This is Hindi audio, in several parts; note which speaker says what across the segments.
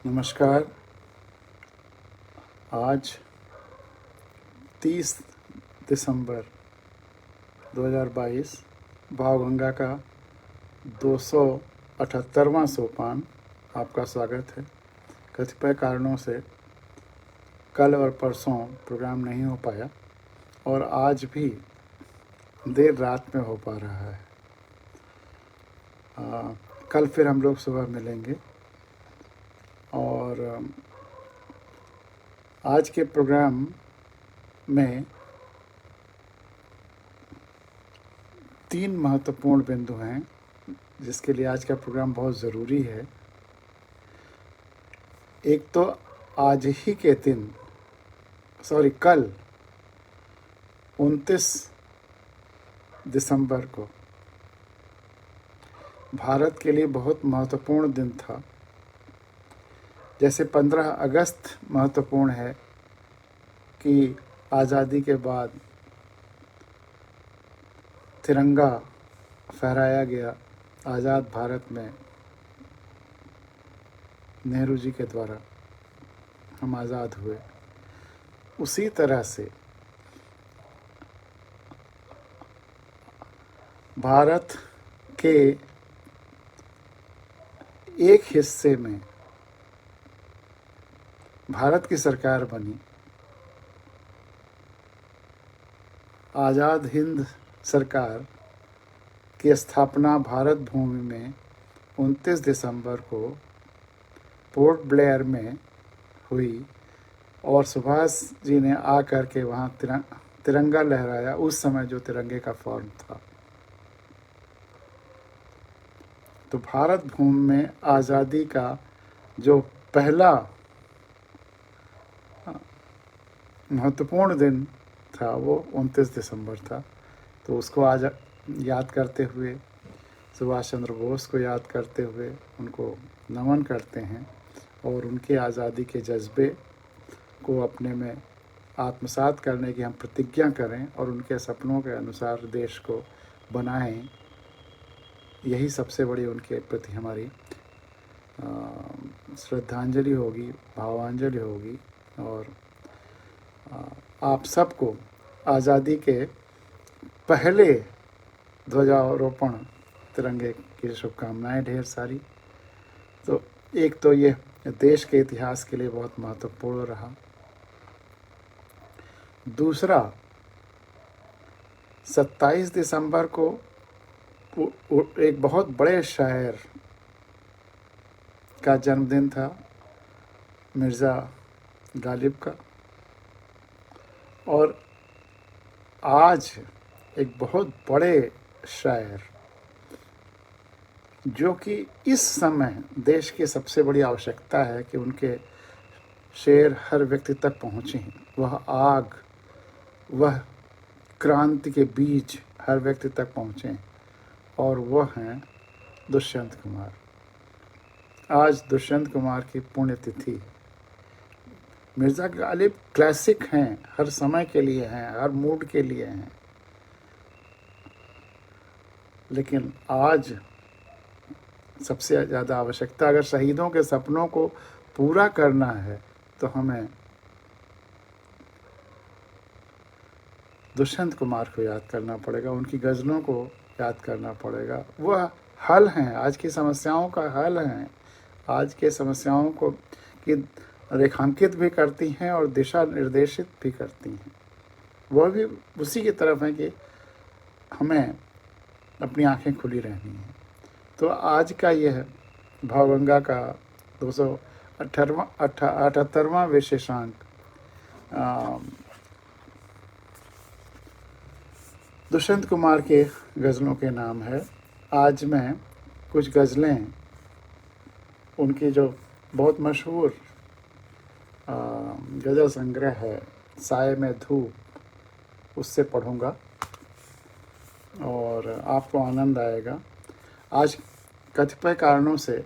Speaker 1: नमस्कार। आज 30 दिसंबर 2022 भावगंगा का 278वां सोपान। आपका स्वागत है। कतिपय कारणों से कल और परसों प्रोग्राम नहीं हो पाया और आज भी देर रात में हो पा रहा है। कल फिर हम लोग सुबह मिलेंगे और आज के प्रोग्राम में 3 महत्वपूर्ण बिंदु हैं जिसके लिए आज का प्रोग्राम बहुत ज़रूरी है। एक तो आज ही के दिन कल 29 दिसंबर को भारत के लिए बहुत महत्वपूर्ण दिन था। जैसे 15 अगस्त महत्वपूर्ण है कि आज़ादी के बाद तिरंगा फहराया गया आज़ाद भारत में। नेहरू जी के द्वारा हम आज़ाद हुए। उसी तरह से भारत के एक हिस्से में भारत की सरकार बनी। आज़ाद हिंद सरकार की स्थापना भारत भूमि में 29 दिसंबर को पोर्ट ब्लेयर में हुई और सुभाष जी ने आकर के वहाँ तिरंगा लहराया। उस समय जो तिरंगे का फॉर्म था, तो भारत भूमि में आज़ादी का जो पहला महत्वपूर्ण दिन था वो 29 दिसंबर था। तो उसको आज याद करते हुए, सुभाष चंद्र बोस को याद करते हुए उनको नमन करते हैं और उनके आज़ादी के जज्बे को अपने में आत्मसात करने की हम प्रतिज्ञा करें और उनके सपनों के अनुसार देश को बनाएं। यही सबसे बड़ी उनके प्रति हमारी श्रद्धांजलि होगी, भावांजलि होगी। और आप सबको आज़ादी के पहले ध्वजारोपण तिरंगे की शुभकामनाएं ढेर सारी। तो एक तो ये देश के इतिहास के लिए बहुत महत्वपूर्ण रहा। दूसरा, 27 दिसंबर को एक बहुत बड़े शायर का जन्मदिन था, मिर्ज़ा गालिब का। और आज एक बहुत बड़े शायर जो कि इस समय देश की सबसे बड़ी आवश्यकता है कि उनके शेर हर व्यक्ति तक पहुँचें, वह आग, वह क्रांति के बीज हर व्यक्ति तक पहुँचें, और वह हैं दुष्यंत कुमार। आज दुष्यंत कुमार की पुण्यतिथि। मिर्ज़ा गालिब क्लासिक हैं, हर समय के लिए हैं, हर मूड के लिए हैं। लेकिन आज सबसे ज़्यादा आवश्यकता, अगर शहीदों के सपनों को पूरा करना है तो हमें दुष्यंत कुमार को याद करना पड़ेगा, उनकी गज़लों को याद करना पड़ेगा। वह हल हैं, आज की समस्याओं का हल हैं, आज के समस्याओं को की रेखांकित भी करती हैं और दिशा निर्देशित भी करती हैं। वह भी उसी की तरफ है कि हमें अपनी आंखें खुली रहनी हैं। तो आज का यह भावगंगा का 278वां विशेषांक दुष्यंत कुमार के गज़लों के नाम है। आज मैं कुछ गज़लें उनकी जो बहुत मशहूर गज़ल संग्रह है साए में धूप, उससे पढ़ूँगा और आपको आनंद आएगा। आज कतिपय कारणों से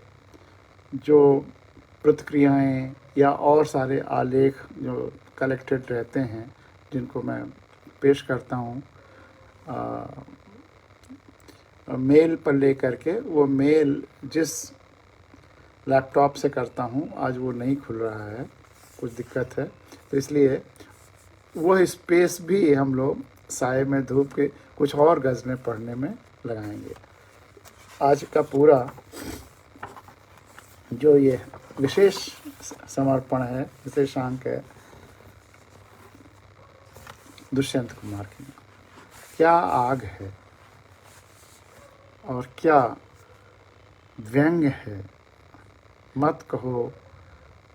Speaker 1: जो प्रतिक्रियाएं या और सारे आलेख जो कलेक्टेड रहते हैं जिनको मैं पेश करता हूँ मेल पर लेकर के, वो मेल जिस लैपटॉप से करता हूँ, आज वो नहीं खुल रहा है, कुछ दिक्कत है, तो इसलिए वह स्पेस भी हम लोग साए में धूप के कुछ और गज़लें पढ़ने में लगाएंगे। आज का पूरा जो ये विशेष समर्पण है, विशेषांक है दुष्यंत कुमार की। क्या आग है और क्या व्यंग है, मत कहो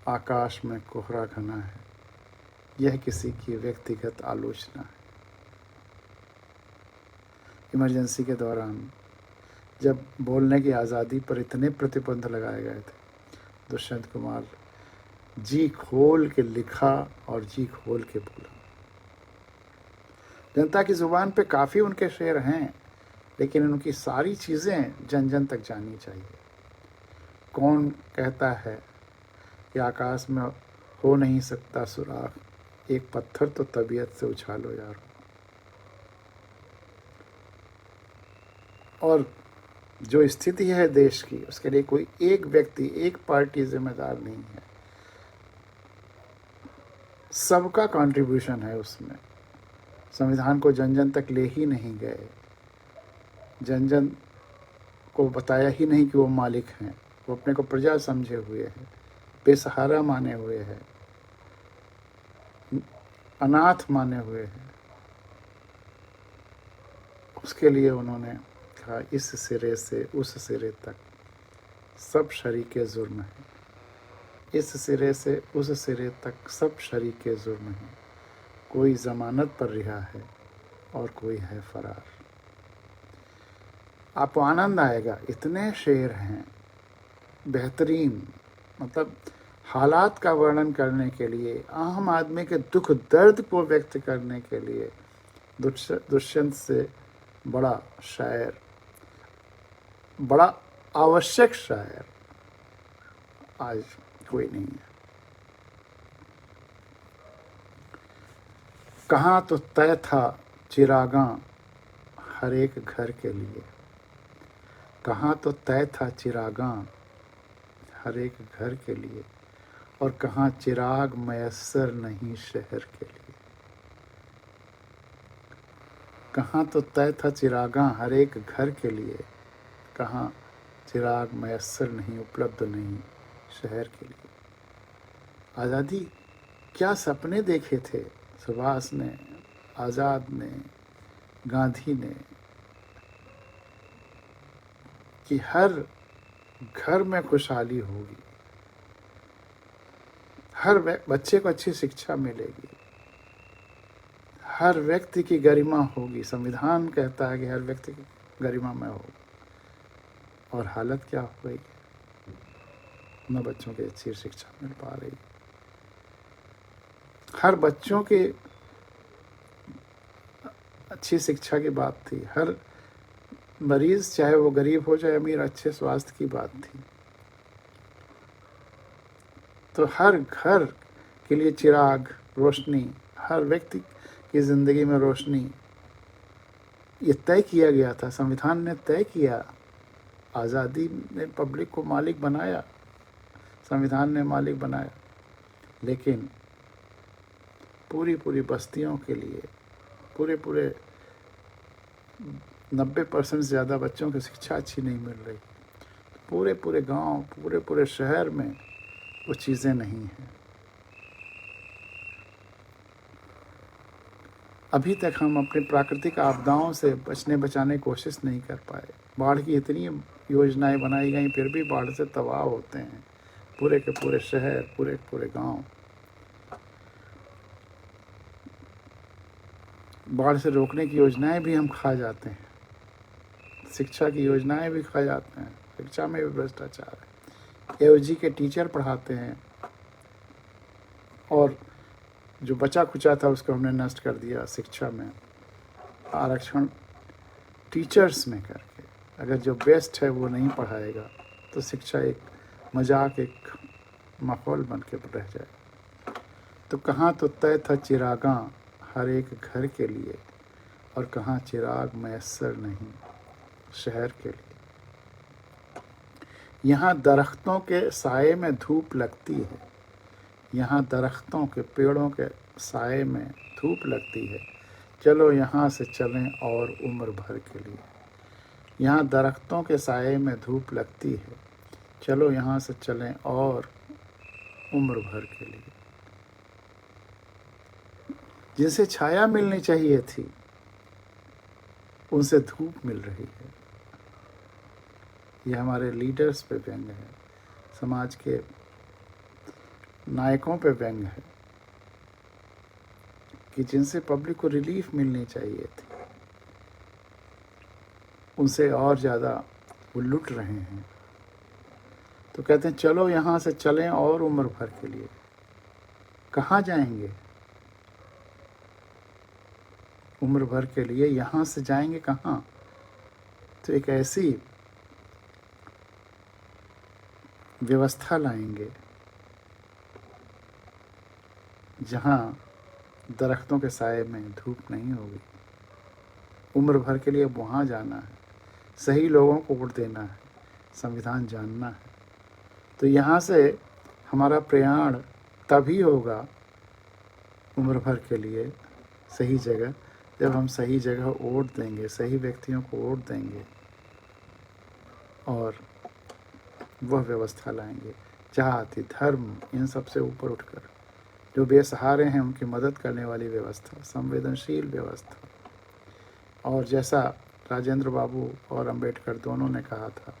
Speaker 1: आकाश में कोहरा घना है, यह किसी की व्यक्तिगत आलोचना है। इमरजेंसी के दौरान जब बोलने की आज़ादी पर इतने प्रतिबंध लगाए गए थे, दुष्यंत कुमार जी खोल के लिखा और जी खोल के बोला। जनता की ज़ुबान पे काफ़ी उनके शेर हैं, लेकिन उनकी सारी चीज़ें जन जन तक जानी चाहिए। कौन कहता है कि आकाश में हो नहीं सकता सुराख, एक पत्थर तो तबीयत से उछालो यार। और जो स्थिति है देश की, उसके लिए कोई एक व्यक्ति, एक पार्टी जिम्मेदार नहीं है, सबका कंट्रीब्यूशन है उसमें। संविधान को जन जन तक ले ही नहीं गए, जन जन को बताया ही नहीं कि वो मालिक हैं, वो अपने को प्रजा समझे हुए हैं, बेसहारा माने हुए हैं, अनाथ माने हुए हैं। उसके लिए उन्होंने कहा इस सिरे से उस सिरे तक सब शरीके जुर्म हैं, इस सिरे से उस सिरे तक सब शरीके जुर्म हैं, कोई ज़मानत पर रिहा है और कोई है फरार। आपको आनंद आएगा, इतने शेर हैं बेहतरीन, मतलब हालात का वर्णन करने के लिए, आम आदमी के दुख दर्द को व्यक्त करने के लिए दुष्यंत से बड़ा शायर, बड़ा आवश्यक शायर आज कोई नहीं है। कहाँ तो तय था चिरागां हर एक घर के लिए, कहाँ तो तय था चिरागां हर एक घर के लिए, और कहाँ चिराग मयस्सर नहीं शहर के लिए। कहाँ तो तय था चिरागां हर एक घर के लिए, कहाँ चिराग मयस्सर नहीं, उपलब्ध नहीं शहर के लिए। आज़ादी क्या सपने देखे थे सुभाष ने, आज़ाद ने, गांधी ने, कि हर घर में खुशहाली होगी, हर बच्चे को अच्छी शिक्षा मिलेगी, हर व्यक्ति की गरिमा होगी। संविधान कहता है कि हर व्यक्ति की गरिमा में हो, और हालत क्या हो गई, न बच्चों की अच्छी शिक्षा मिल पा रही। हर बच्चों की अच्छी शिक्षा की बात थी, हर मरीज चाहे वो गरीब हो चाहे अमीर, अच्छे स्वास्थ्य की बात थी। तो हर घर के लिए चिराग, रोशनी, हर व्यक्ति की ज़िंदगी में रोशनी, ये तय किया गया था। संविधान ने तय किया, आज़ादी ने पब्लिक को मालिक बनाया, संविधान ने मालिक बनाया, लेकिन पूरी पूरी बस्तियों के लिए, पूरे 90% से ज़्यादा बच्चों की शिक्षा अच्छी नहीं मिल रही। पूरे पूरे गांव, पूरे पूरे शहर में वो चीज़ें नहीं हैं। अभी तक हम अपनी प्राकृतिक आपदाओं से बचाने की कोशिश नहीं कर पाए। बाढ़ की इतनी योजनाएं बनाई गई, फिर भी बाढ़ से तबाह होते हैं पूरे के पूरे शहर, पूरे के पूरे गांव। बाढ़ से रोकने की योजनाएं भी हम खा जाते हैं, शिक्षा की योजनाएं भी खा जाते हैं, शिक्षा में भी भ्रष्टाचार है। एओजी के टीचर पढ़ाते हैं, और जो बचा खुचा था उसको हमने नष्ट कर दिया शिक्षा में, आरक्षण टीचर्स में करके। अगर जो बेस्ट है वो नहीं पढ़ाएगा तो शिक्षा एक मजाक, एक माहौल बन के रह जाए। तो कहाँ तो तय था चिरागां हर एक घर के लिए, और कहाँ चिराग मयस्सर नहीं शहर के लिए। यहाँ दरख्तों के साए में धूप लगती है, यहाँ दरख्तों के पेड़ों के साए में धूप लगती है, चलो यहाँ से चलें और उम्र भर के लिए। यहाँ दरख्तों के साए में धूप लगती है, चलो यहाँ से चलें और उम्र भर के लिए। जिनसे छाया मिलनी चाहिए थी उनसे धूप मिल रही है। ये हमारे लीडर्स पे व्यंग है, समाज के नायकों पे व्यंग है कि जिनसे पब्लिक को रिलीफ मिलनी चाहिए थी उनसे और ज़्यादा वो लुट रहे हैं। तो कहते हैं चलो यहाँ से चलें और उम्र भर के लिए। कहाँ जाएंगे? उम्र भर के लिए यहाँ से जाएंगे कहाँ? तो एक ऐसी व्यवस्था लाएंगे जहाँ दरख्तों के साए में धूप नहीं होगी। उम्र भर के लिए वहाँ जाना है, सही लोगों को वोट देना है, संविधान जानना है। तो यहाँ से हमारा प्रयाण तभी होगा उम्र भर के लिए सही जगह, जब हम सही जगह वोट देंगे, सही व्यक्तियों को वोट देंगे और वह व्यवस्था लाएंगे। जाति, धर्म, इन सब से ऊपर उठकर जो बेसहारे हैं उनकी मदद करने वाली व्यवस्था, संवेदनशील व्यवस्था। और जैसा राजेंद्र बाबू और अंबेडकर दोनों ने कहा था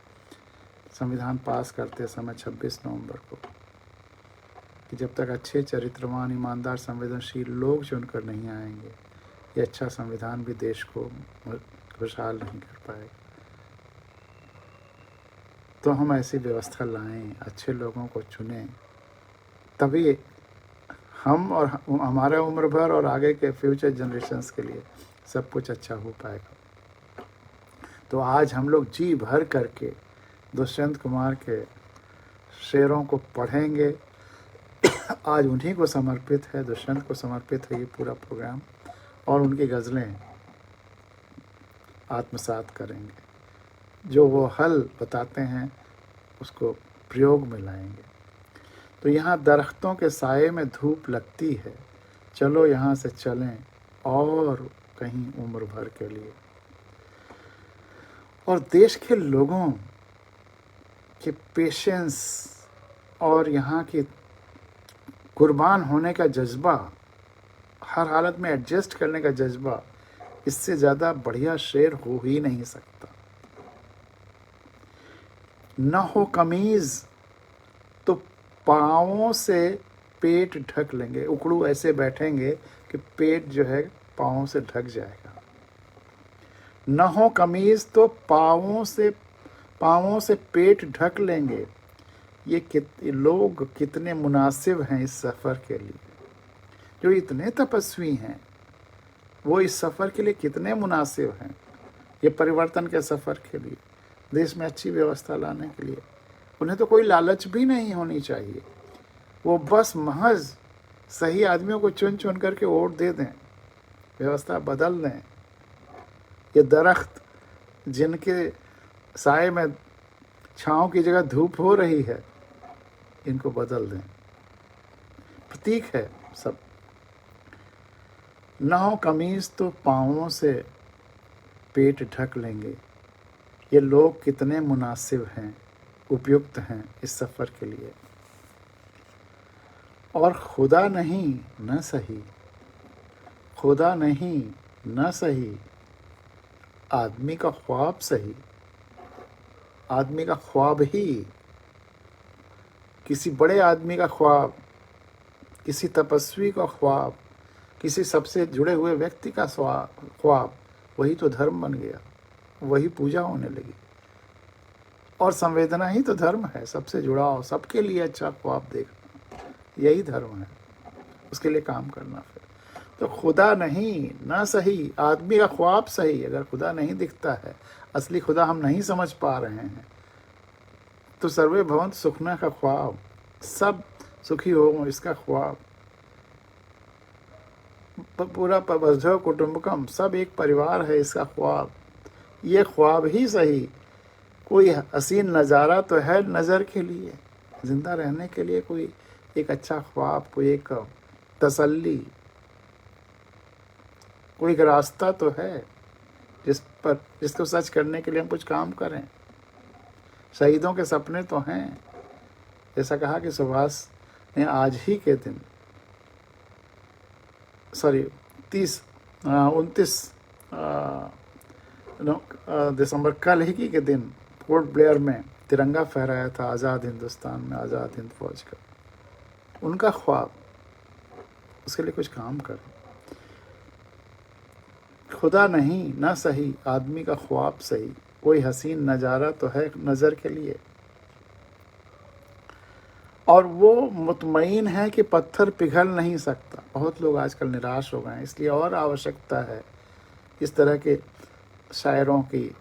Speaker 1: संविधान पास करते समय 26 नवंबर को, कि जब तक अच्छे चरित्रवान, ईमानदार, संवेदनशील लोग चुनकर नहीं आएंगे, ये अच्छा संविधान भी देश को खुशहाल नहीं कर पाएगा। तो हम ऐसी व्यवस्था लाएं, अच्छे लोगों को चुनें, तभी हम और हमारा उम्र भर और आगे के फ्यूचर जनरेशन्स के लिए सब कुछ अच्छा हो पाएगा। तो आज हम लोग जी भर करके दुष्यंत कुमार के शेरों को पढ़ेंगे। आज उन्हीं को समर्पित है, दुष्यंत को समर्पित है ये पूरा प्रोग्राम, और उनकी गज़लें आत्मसात करेंगे। जो वो हल बताते हैं उसको प्रयोग में लाएंगे। तो यहाँ दरख्तों के साए में धूप लगती है, चलो यहाँ से चलें और कहीं उम्र भर के लिए। और देश के लोगों के पेशेंस और यहाँ की कुर्बान होने का जज्बा, हर हालत में एडजस्ट करने का जज्बा, इससे ज़्यादा बढ़िया शेर हो ही नहीं सकता। न हो कमीज़ तो पाँवों से पेट ढक लेंगे। उकड़ू ऐसे बैठेंगे कि पेट जो है पाँवों से ढक जाएगा। न हो कमीज़ तो पाँवों से पेट ढक लेंगे। ये लोग कितने मुनासिब हैं इस सफ़र के लिए। जो इतने तपस्वी हैं वो इस सफ़र के लिए कितने मुनासिब हैं, ये परिवर्तन के सफ़र के लिए, देश में अच्छी व्यवस्था लाने के लिए। उन्हें तो कोई लालच भी नहीं होनी चाहिए, वो बस महज सही आदमियों को चुन चुन करके वोट दे दें, व्यवस्था बदल दें। ये दरख्त जिनके साए में छाँव की जगह धूप हो रही है, इनको बदल दें। प्रतीक है सब। न हो कमीज़ तो पाँवों से पेट ढक लेंगे। ये लोग कितने मुनासिब हैं, उपयुक्त हैं इस सफ़र के लिए। और खुदा नहीं न सही, खुदा नहीं न सही, आदमी का ख्वाब सही। आदमी का ख्वाब ही, किसी बड़े आदमी का ख्वाब, किसी तपस्वी का ख्वाब, किसी सबसे जुड़े हुए व्यक्ति का ख्वाब, वही तो धर्म बन गया, वही पूजा होने लगी। और संवेदना ही तो धर्म है, सबसे जुड़ाव, सबके लिए अच्छा ख्वाब देखना, यही धर्म है। उसके लिए काम करना। फिर तो खुदा नहीं ना सही, आदमी का ख्वाब सही। अगर खुदा नहीं दिखता है, असली खुदा हम नहीं समझ पा रहे हैं, तो सर्वे भवन्तु सुखना का ख्वाब, सब सुखी हो इसका ख्वाब, पूरा वसुधैव कुटुंबकम, सब एक परिवार है इसका ख्वाब, ये ख्वाब ही सही। कोई हसीन नज़ारा तो है नज़र के लिए, ज़िंदा रहने के लिए कोई एक अच्छा ख्वाब, कोई एक तसल्ली, कोई एक रास्ता तो है जिसको सच करने के लिए हम कुछ काम करें। शहीदों के सपने तो हैं। जैसा कहा कि सुभाष ने आज ही के दिन 29 दिसंबर, कल ही के दिन पोर्ट ब्लेयर में तिरंगा फहराया था, आज़ाद हिंदुस्तान में, आज़ाद हिंद फौज का। उनका ख्वाब, उसके लिए कुछ काम करें। खुदा नहीं ना सही, आदमी का ख्वाब सही, कोई हसीन नज़ारा तो है नज़र के लिए। और वो मुतमईन है कि पत्थर पिघल नहीं सकता। बहुत लोग आजकल निराश हो गए हैं, इसलिए और आवश्यकता है इस तरह के शायरों की,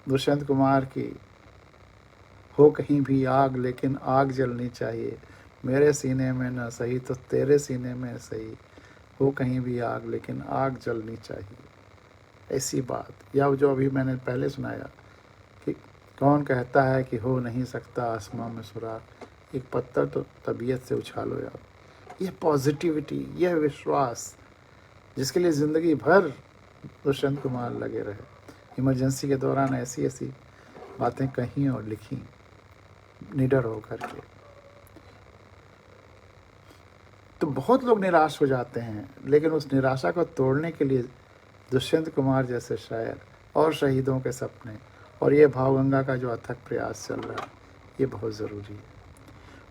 Speaker 1: दुष्यंत कुमार की, हो कहीं भी आग लेकिन आग जलनी चाहिए, मेरे सीने में न सही तो तेरे सीने में सही, हो कहीं भी आग लेकिन आग जलनी चाहिए। ऐसी बात, या जो अभी मैंने पहले सुनाया कि कौन कहता है कि हो नहीं सकता आसमां में सुराख, एक पत्थर तो तबीयत से उछालो यार। यह पॉजिटिविटी, यह विश्वास जिसके लिए ज़िंदगी भर दुष्यंत कुमार लगे रहे, इमरजेंसी के दौरान ऐसी ऐसी बातें कहीं और लिखी निडर होकर के। तो बहुत लोग निराश हो जाते हैं, लेकिन उस निराशा को तोड़ने के लिए दुष्यंत कुमार जैसे शायर और शहीदों के सपने और ये भावगंगा का जो अथक प्रयास चल रहा है, ये बहुत ज़रूरी है।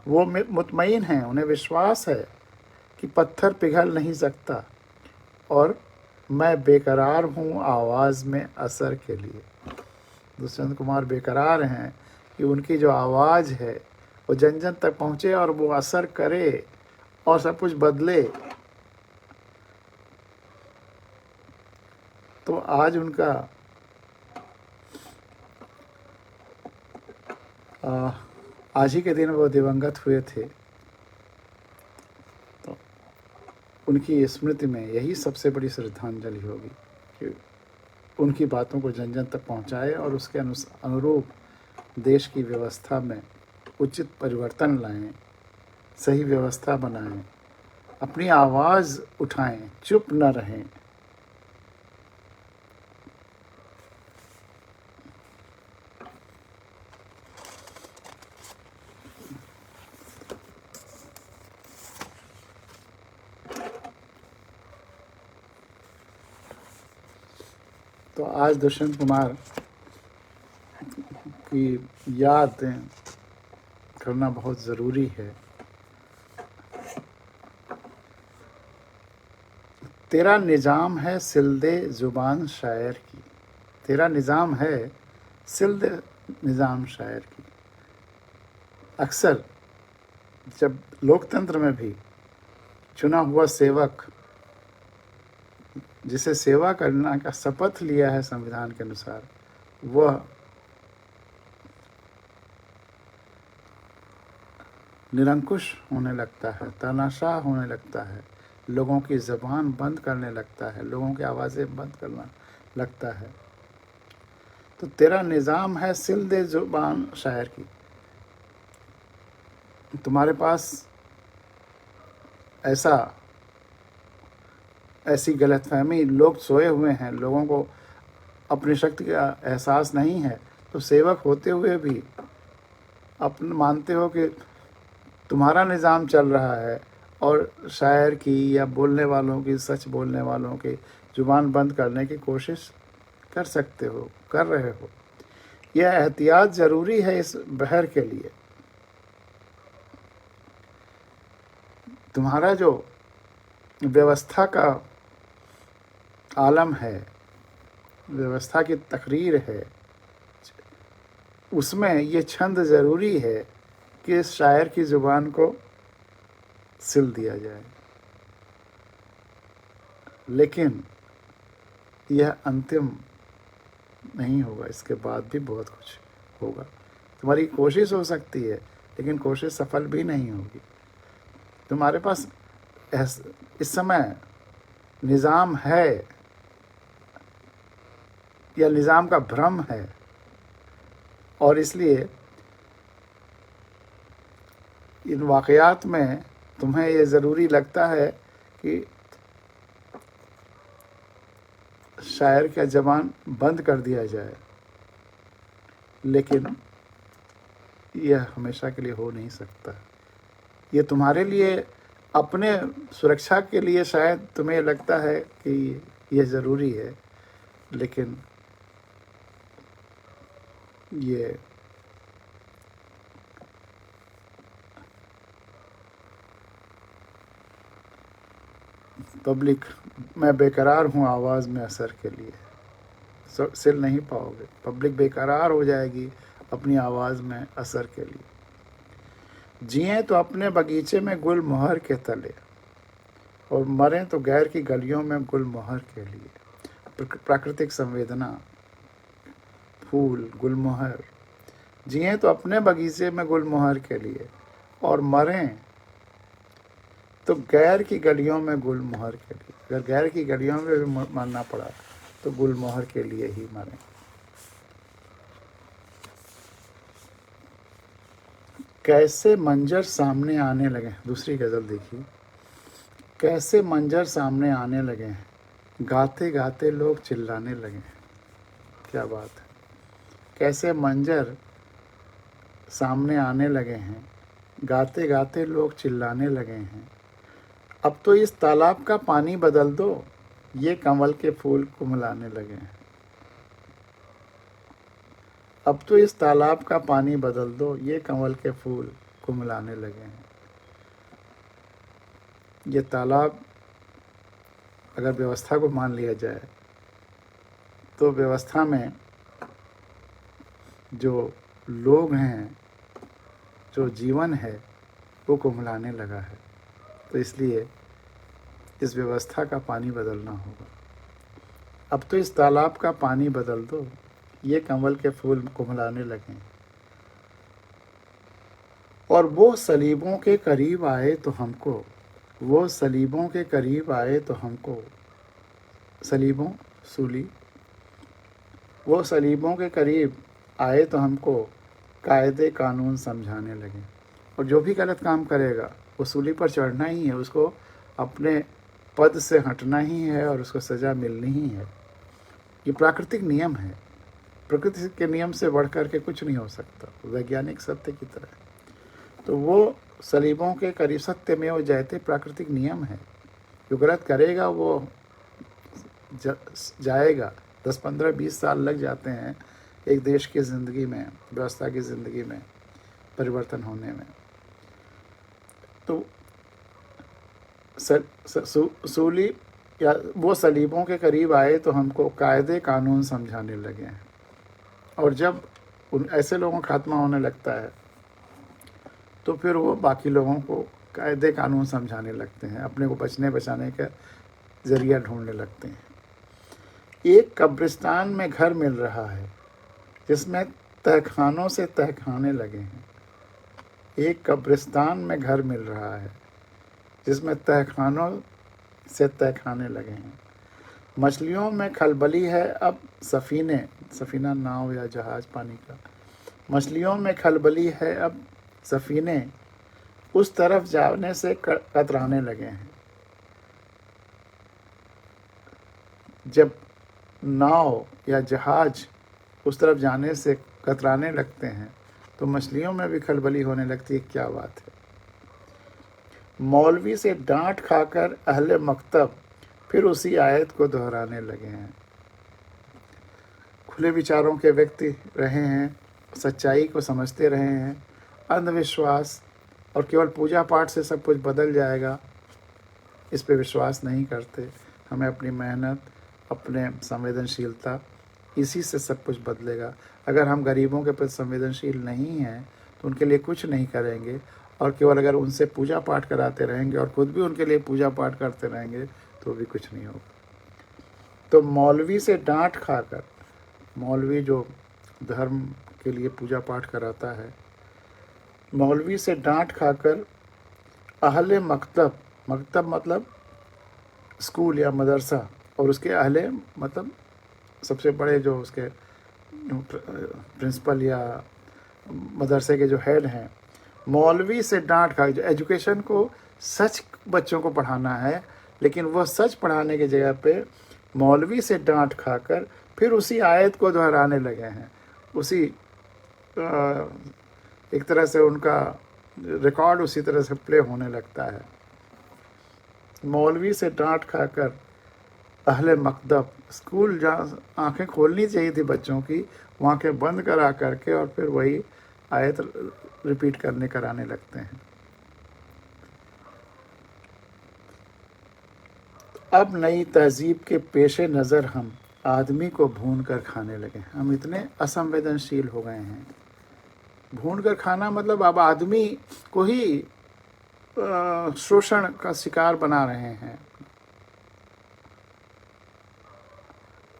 Speaker 1: वो मुतमईन हैं, उन्हें विश्वास है कि पत्थर पिघल नहीं सकता और मैं बेकरार हूँ आवाज़ में असर के लिए। दुष्यंत कुमार बेकरार हैं कि उनकी जो आवाज़ है वो जन जन तक पहुँचे और वो असर करे और सब कुछ बदले। तो आज उनका आज ही के दिन वो दिवंगत हुए थे, तो उनकी स्मृति में यही सबसे बड़ी श्रद्धांजलि होगी कि उनकी बातों को जन जन तक पहुँचाए और उसके अनुरूप देश की व्यवस्था में उचित परिवर्तन लाएं, सही व्यवस्था बनाएं, अपनी आवाज़ उठाएं, चुप न रहें। तो आज दुष्यंत कुमार की याद करना बहुत ज़रूरी है। तेरा निज़ाम है सिलदे ज़ुबान शायर की, तेरा निज़ाम है सिलदे निज़ाम शायर की। अक्सर जब लोकतंत्र में भी चुना हुआ सेवक जिसे सेवा करना का शपथ लिया है संविधान के अनुसार, वह निरंकुश होने लगता है, तानाशाह होने लगता है, लोगों की ज़बान बंद करने लगता है, लोगों की आवाज़ें बंद करना लगता है। तो तेरा निज़ाम है सिलदे ज़ुबान शायर की। तुम्हारे पास ऐसी गलतफहमी, लोग सोए हुए हैं, लोगों को अपनी शक्ति का एहसास नहीं है, तो सेवक होते हुए भी अपन मानते हो कि तुम्हारा निज़ाम चल रहा है और शायर की या बोलने वालों की, सच बोलने वालों की ज़ुबान बंद करने की कोशिश कर सकते हो, कर रहे हो। यह एहतियात ज़रूरी है इस बहर के लिए। तुम्हारा जो व्यवस्था का आलम है, व्यवस्था की तकरीर है, उसमें ये छंद ज़रूरी है कि इस शायर की ज़ुबान को सिल दिया जाए। लेकिन यह अंतिम नहीं होगा, इसके बाद भी बहुत कुछ होगा। तुम्हारी कोशिश हो सकती है, लेकिन कोशिश सफल भी नहीं होगी। तुम्हारे पास इस समय निज़ाम है या निज़ाम का भ्रम है, और इसलिए इन वाक़यात में तुम्हें ये ज़रूरी लगता है कि शायर का ज़बान बंद कर दिया जाए, लेकिन यह हमेशा के लिए हो नहीं सकता। ये तुम्हारे लिए अपने सुरक्षा के लिए शायद तुम्हें लगता है कि यह ज़रूरी है, लेकिन ये पब्लिक मैं बेकरार हूँ आवाज़ में असर के लिए, सिल नहीं पाओगे। पब्लिक बेकरार हो जाएगी अपनी आवाज़ में असर के लिए। जिए तो अपने बगीचे में गुल मोहर के तले, और मरें तो गैर की गलियों में गुल मोहर के लिए। प्राकृतिक संवेदना, फूल, गुलमोहर। जिए तो अपने बगीचे में गुलमोहर के लिए, और मरें तो गैर की गलियों में गुलमोहर के लिए। अगर गैर की गलियों में भी मरना पड़ा तो गुलमोहर के लिए ही मरें। कैसे मंजर सामने आने लगे, दूसरी गज़ल देखिए। कैसे मंजर सामने आने लगे हैं, गाते गाते लोग चिल्लाने लगे। क्या बात है। कैसे मंजर सामने आने लगे हैं, गाते गाते लोग चिल्लाने लगे हैं। अब तो इस तालाब का पानी बदल दो, ये कमल के फूल कुमलाने लगे हैं। अब तो इस तालाब का पानी बदल दो, ये कमल के फूल कुमलाने लगे हैं। ये तालाब अगर व्यवस्था को मान लिया जाए तो व्यवस्था में जो लोग हैं, जो जीवन है, वो कुमलाने लगा है। तो इसलिए इस व्यवस्था का पानी बदलना होगा। अब तो इस तालाब का पानी बदल दो, ये कमल के फूल कुमलाने लगे। और वो सलीबों के करीब आए तो हमको, वो सलीबों के करीब आए तो हमको, सलीबों, सूली, वो सलीबों के करीब आए तो हमको कायदे कानून समझाने लगे। और जो भी गलत काम करेगा वो सूली पर चढ़ना ही है, उसको अपने पद से हटना ही है और उसको सज़ा मिलनी ही है। ये प्राकृतिक नियम है। प्रकृति के नियम से बढ़ कर के कुछ नहीं हो सकता, वैज्ञानिक सत्य की तरह। तो वो सलीबों के करीब, सत्य में वो जयते, प्राकृतिक नियम है। जो गलत करेगा वो जाएगा। 10, 15, 20 साल लग जाते हैं एक देश की ज़िंदगी में, व्यवस्था की ज़िंदगी में परिवर्तन होने में। तो सूली या वो सलीबों के करीब आए तो हमको कायदे कानून समझाने लगे हैं। और जब उन ऐसे लोगों का खात्मा होने लगता है तो फिर वो बाकी लोगों को कायदे कानून समझाने लगते हैं, अपने को बचने बचाने का ज़रिया ढूंढने लगते हैं। एक कब्रिस्तान में घर मिल रहा है जिसमें तहखानों से तहखाने लगे हैं। एक कब्रिस्तान में घर मिल रहा है जिसमें तहखानों से तहखाने लगे हैं। मछलियों में खलबली है अब सफ़ीने, सफ़ीना नाव या जहाज़ पानी का। मछलियों में खलबली है अब सफ़ीने उस तरफ जाने से कतराने लगे हैं। जब नाव या जहाज़ उस तरफ जाने से कतराने लगते हैं तो मछलियों में भी खलबली होने लगती है। क्या बात है। मौलवी से डांट खाकर अहले मकतब फिर उसी आयत को दोहराने लगे हैं। खुले विचारों के व्यक्ति रहे हैं, सच्चाई को समझते रहे हैं। अंधविश्वास और केवल पूजा पाठ से सब कुछ बदल जाएगा, इस पे विश्वास नहीं करते। हमें अपनी मेहनत, अपने संवेदनशीलता, इसी से सब कुछ बदलेगा। अगर हम गरीबों के प्रति संवेदनशील नहीं हैं तो उनके लिए कुछ नहीं करेंगे, और केवल अगर उनसे पूजा पाठ कराते रहेंगे और खुद भी उनके लिए पूजा पाठ करते रहेंगे तो भी कुछ नहीं होगा। तो मौलवी से डांट खाकर, मौलवी जो धर्म के लिए पूजा पाठ कराता है, मौलवी से डांट खाकर अहले मकतब, मकतब मतलब स्कूल या मदरसा, और उसके अहले मतलब सबसे बड़े जो उसके प्रिंसिपल या मदरसे के जो हेड हैं, मौलवी से डांट खा, जो एजुकेशन को सच बच्चों को पढ़ाना है, लेकिन वह सच पढ़ाने की जगह पे मौलवी से डांट खाकर फिर उसी आयत को दोहराने लगे हैं। उसी एक तरह से उनका रिकॉर्ड उसी तरह से प्ले होने लगता है। मौलवी से डांट खाकर अहले मकतब, स्कूल जहाँ आंखें खोलनी चाहिए थी बच्चों की, वो आंखें बंद करा करके और फिर वही आयत रिपीट कराने लगते हैं। अब नई तहजीब के पेश नज़र हम आदमी को भून कर खाने लगे। हम इतने असंवेदनशील हो गए हैं। भून कर खाना मतलब अब आदमी को ही शोषण का शिकार बना रहे हैं।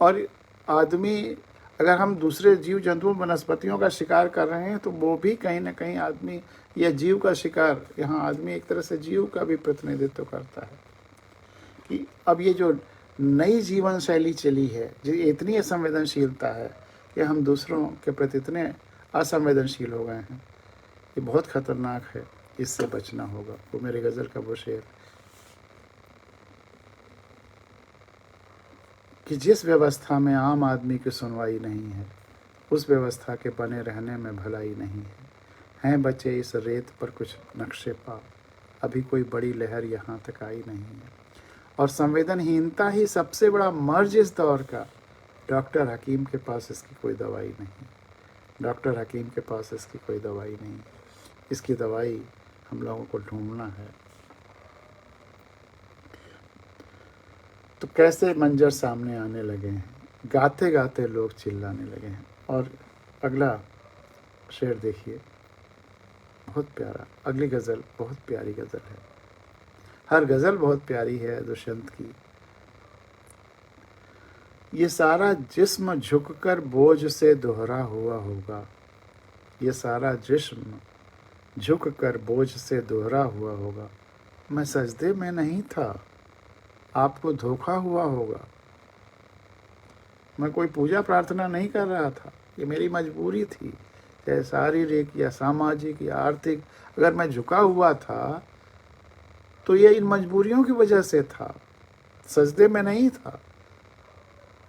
Speaker 1: और आदमी, अगर हम दूसरे जीव जंतुओं वनस्पतियों का शिकार कर रहे हैं तो वो भी कहीं ना कहीं आदमी या जीव का शिकार, यहाँ आदमी एक तरह से जीव का भी प्रतिनिधित्व करता है। कि अब ये जो नई जीवन शैली चली है, जो इतनी असंवेदनशीलता है कि हम दूसरों के प्रति इतने असंवेदनशील हो गए हैं, ये बहुत खतरनाक है। इससे बचना होगा। वो मेरे गज़ल का वो शेर कि जिस व्यवस्था में आम आदमी की सुनवाई नहीं है, उस व्यवस्था के बने रहने में भलाई नहीं है। हैं बचे इस रेत पर कुछ नक्शे पा, अभी कोई बड़ी लहर यहाँ तक आई नहीं है। और संवेदनहीनता ही सबसे बड़ा मर्ज इस दौर का। डॉक्टर हकीम के पास इसकी कोई दवाई नहीं। डॉक्टर हकीम के पास इसकी कोई दवाई नहीं। इसकी दवाई हम लोगों को ढूंढना है। तो कैसे मंजर सामने आने लगे हैं, गाते गाते लोग चिल्लाने लगे हैं। और अगला शेर देखिए, बहुत प्यारा। अगली गज़ल बहुत प्यारी गज़ल है। हर गज़ल बहुत प्यारी है दुष्यंत की। ये सारा जिस्म झुककर बोझ से दोहरा हुआ होगा। ये सारा जिस्म झुककर बोझ से दोहरा हुआ होगा। मैं सजदे में नहीं था, आपको धोखा हुआ होगा। मैं कोई पूजा प्रार्थना नहीं कर रहा था, ये मेरी मजबूरी थी, चाहे शारीरिक या सामाजिक या आर्थिक। अगर मैं झुका हुआ था तो ये इन मजबूरियों की वजह से था, सजदे में नहीं था।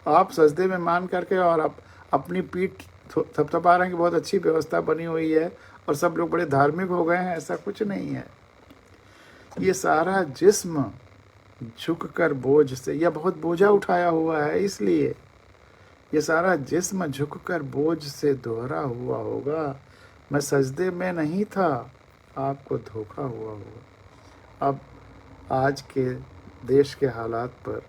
Speaker 1: आप सजदे में मान करके और आप अपनी पीठ थपथपा रहे हैं कि बहुत अच्छी व्यवस्था बनी हुई है और सब लोग बड़े धार्मिक हो गए हैं, ऐसा कुछ नहीं है। ये सारा जिस्म झुककर बोझ से, यह बहुत बोझा उठाया हुआ है, इसलिए ये सारा जिस्म झुककर बोझ से दोहरा हुआ होगा। मैं सजदे में नहीं था, आपको धोखा हुआ होगा। अब आज के देश के हालात पर,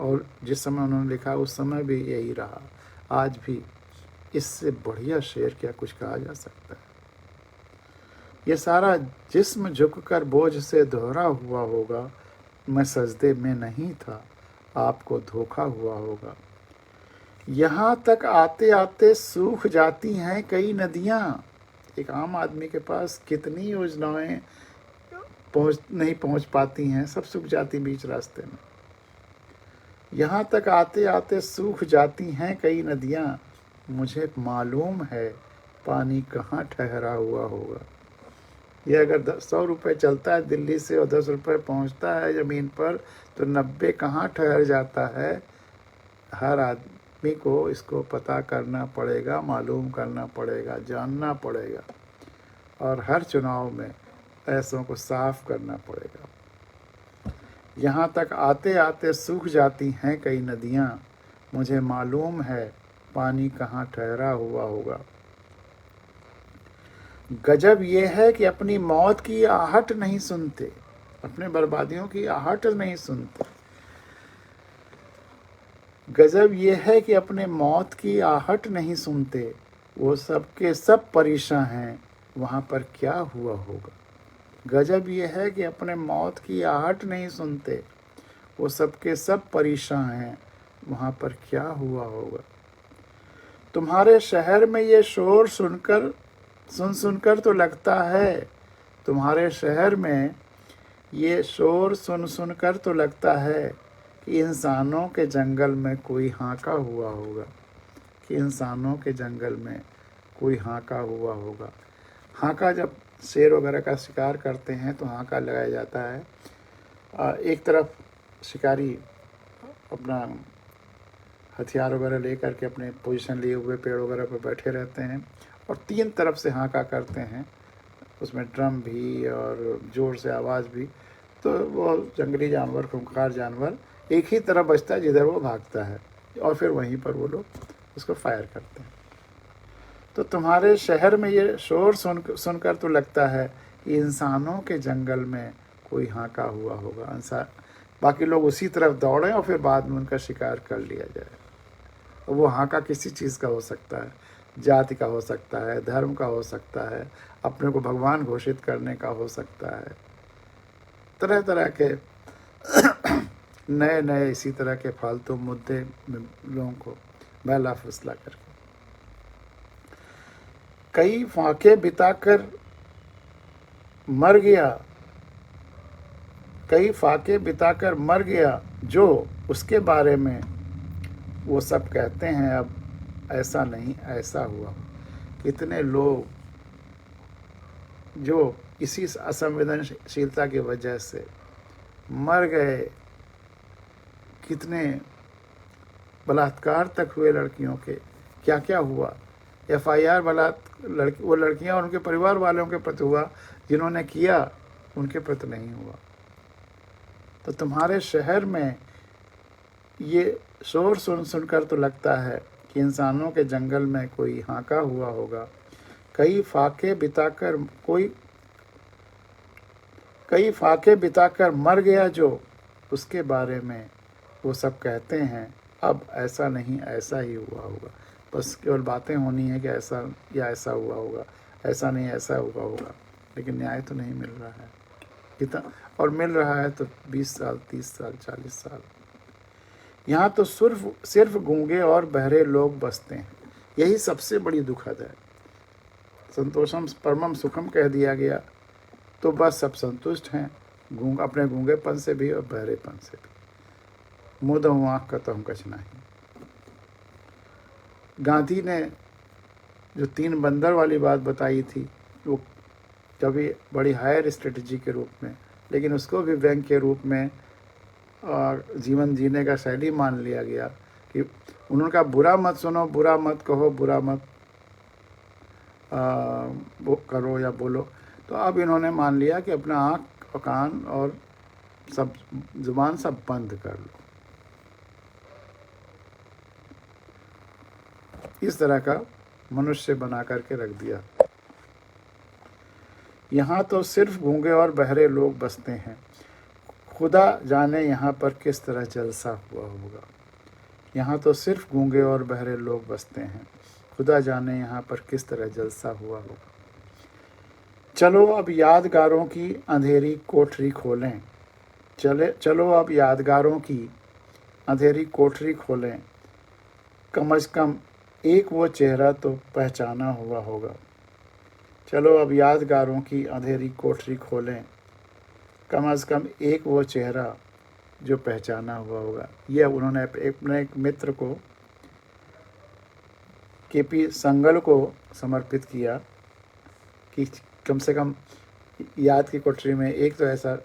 Speaker 1: और जिस समय उन्होंने लिखा उस समय भी यही रहा, आज भी इससे बढ़िया शेर क्या कुछ कहा जा सकता है। ये सारा जिस्म झुककर बोझ से दोहरा हुआ होगा। मैं सजदे में नहीं था, आपको धोखा हुआ होगा। यहाँ तक आते आते सूख जाती हैं कई नदियाँ। एक आम आदमी के पास कितनी योजनाएं नहीं पहुँच पाती हैं, सब सूख जाती बीच रास्ते में। यहाँ तक आते आते सूख जाती हैं कई नदियाँ, मुझे मालूम है पानी कहाँ ठहरा हुआ होगा। ये अगर 100 रुपये चलता है दिल्ली से और 10 रुपये पहुँचता है ज़मीन पर, तो 90 कहाँ ठहर जाता है। हर आदमी को इसको पता करना पड़ेगा, मालूम करना पड़ेगा, जानना पड़ेगा, और हर चुनाव में ऐसों को साफ करना पड़ेगा। यहाँ तक आते आते सूख जाती हैं कई नदियाँ, मुझे मालूम है पानी कहाँ ठहरा हुआ होगा। गजब ये है कि अपनी मौत की आहट नहीं सुनते, अपने बर्बादियों की आहट नहीं सुनते। गजब ये है कि अपने मौत की आहट नहीं सुनते, वो सबके सब परेशान हैं, वहाँ पर क्या हुआ होगा। गजब ये है कि अपने मौत की आहट नहीं सुनते, वो सबके सब परेशान हैं, वहाँ पर क्या हुआ होगा। तुम्हारे शहर में ये शोर सुनकर तो लगता है, तुम्हारे शहर में ये शोर सुनकर तो लगता है कि इंसानों के जंगल में कोई हाँका हुआ होगा। कि इंसानों के जंगल में कोई हाका हुआ होगा। हाका जब शेर वगैरह का शिकार करते हैं तो हाका लगाया जाता है। एक तरफ शिकारी अपना हथियार वगैरह लेकर के अपने पोजीशन लिए हुए पेड़ वगैरह पर बैठे रहते हैं और 3 तरफ से हाका करते हैं, उसमें ड्रम भी और ज़ोर से आवाज़ भी। तो वो जंगली जानवर, खूंखार जानवर एक ही तरफ बचता है जिधर वो भागता है और फिर वहीं पर वो लोग उसको फायर करते हैं। तो तुम्हारे शहर में ये शोर सुनकर तो लगता है कि इंसानों के जंगल में कोई हाका हुआ होगा। बाकी लोग उसी तरफ दौड़ें और फिर बाद में उनका शिकार कर लिया जाए। वो हाका किसी चीज़ का हो सकता है, जाति का हो सकता है, धर्म का हो सकता है, अपने को भगवान घोषित करने का हो सकता है, तरह तरह के नए नए इसी तरह के फालतू मुद्दे लोगों को बहला फुसला करके। कई फाके बिताकर मर गया, कई फाके बिताकर मर गया जो उसके बारे में वो सब कहते हैं अब ऐसा नहीं ऐसा हुआ। कितने लोग जो इसी असंवेदनशीलता की वजह से मर गए, कितने बलात्कार तक हुए लड़कियों के, क्या क्या हुआ। FIR वो लड़कियां और उनके परिवार वालों के प्रति हुआ, जिन्होंने किया उनके प्रति नहीं हुआ। तो तुम्हारे शहर में ये शोर सुनकर तो लगता है कि इंसानों के जंगल में कोई हाका हुआ होगा। कई फाके बिताकर मर गया जो उसके बारे में वो सब कहते हैं अब ऐसा नहीं ऐसा ही हुआ होगा। बस केवल बातें होनी है कि ऐसा या ऐसा हुआ होगा, ऐसा नहीं ऐसा हुआ होगा, लेकिन न्याय तो नहीं मिल रहा है कितना, और मिल रहा है तो 20 साल 30 साल 40 साल। यहाँ तो सिर्फ गूंगे और बहरे लोग बसते हैं, यही सबसे बड़ी दुखद है। संतोषम परमम सुखम कह दिया गया तो बस सब संतुष्ट हैं, अपने गूंगेपन से भी और बहरेपन से भी। मुँह दो आँख का तो हम कछ नहीं। गांधी ने जो 3 बंदर वाली बात बताई थी वो कभी बड़ी हायर स्ट्रेटजी के रूप में, लेकिन उसको भी व्यंग के रूप में जीवन जीने का शैली मान लिया गया कि उन्होंने कहा बुरा मत सुनो, बुरा मत कहो, बुरा मत करो या बोलो। तो अब इन्होंने मान लिया कि अपना आँख और कान और सब जुबान सब बंद कर लो। इस तरह का मनुष्य बना करके रख दिया। यहाँ तो सिर्फ गूंगे और बहरे लोग बसते हैं, खुदा जाने यहाँ पर किस तरह जलसा हुआ होगा। यहाँ तो सिर्फ गूंगे और बहरे लोग बसते हैं, खुदा जाने यहाँ पर किस तरह जलसा हुआ होगा। चलो अब यादगारों की अंधेरी कोठरी खोलें, चलो अब यादगारों की अंधेरी कोठरी खोलें, कम से कम एक वो चेहरा तो पहचाना हुआ होगा। चलो अब यादगारों की अंधेरी कोठरी खोलें, कम से कम एक वो चेहरा जो पहचाना हुआ होगा। यह उन्होंने अपने एक मित्र को KP संगल को समर्पित किया कि कम से कम याद की कोठरी में एक तो ऐसा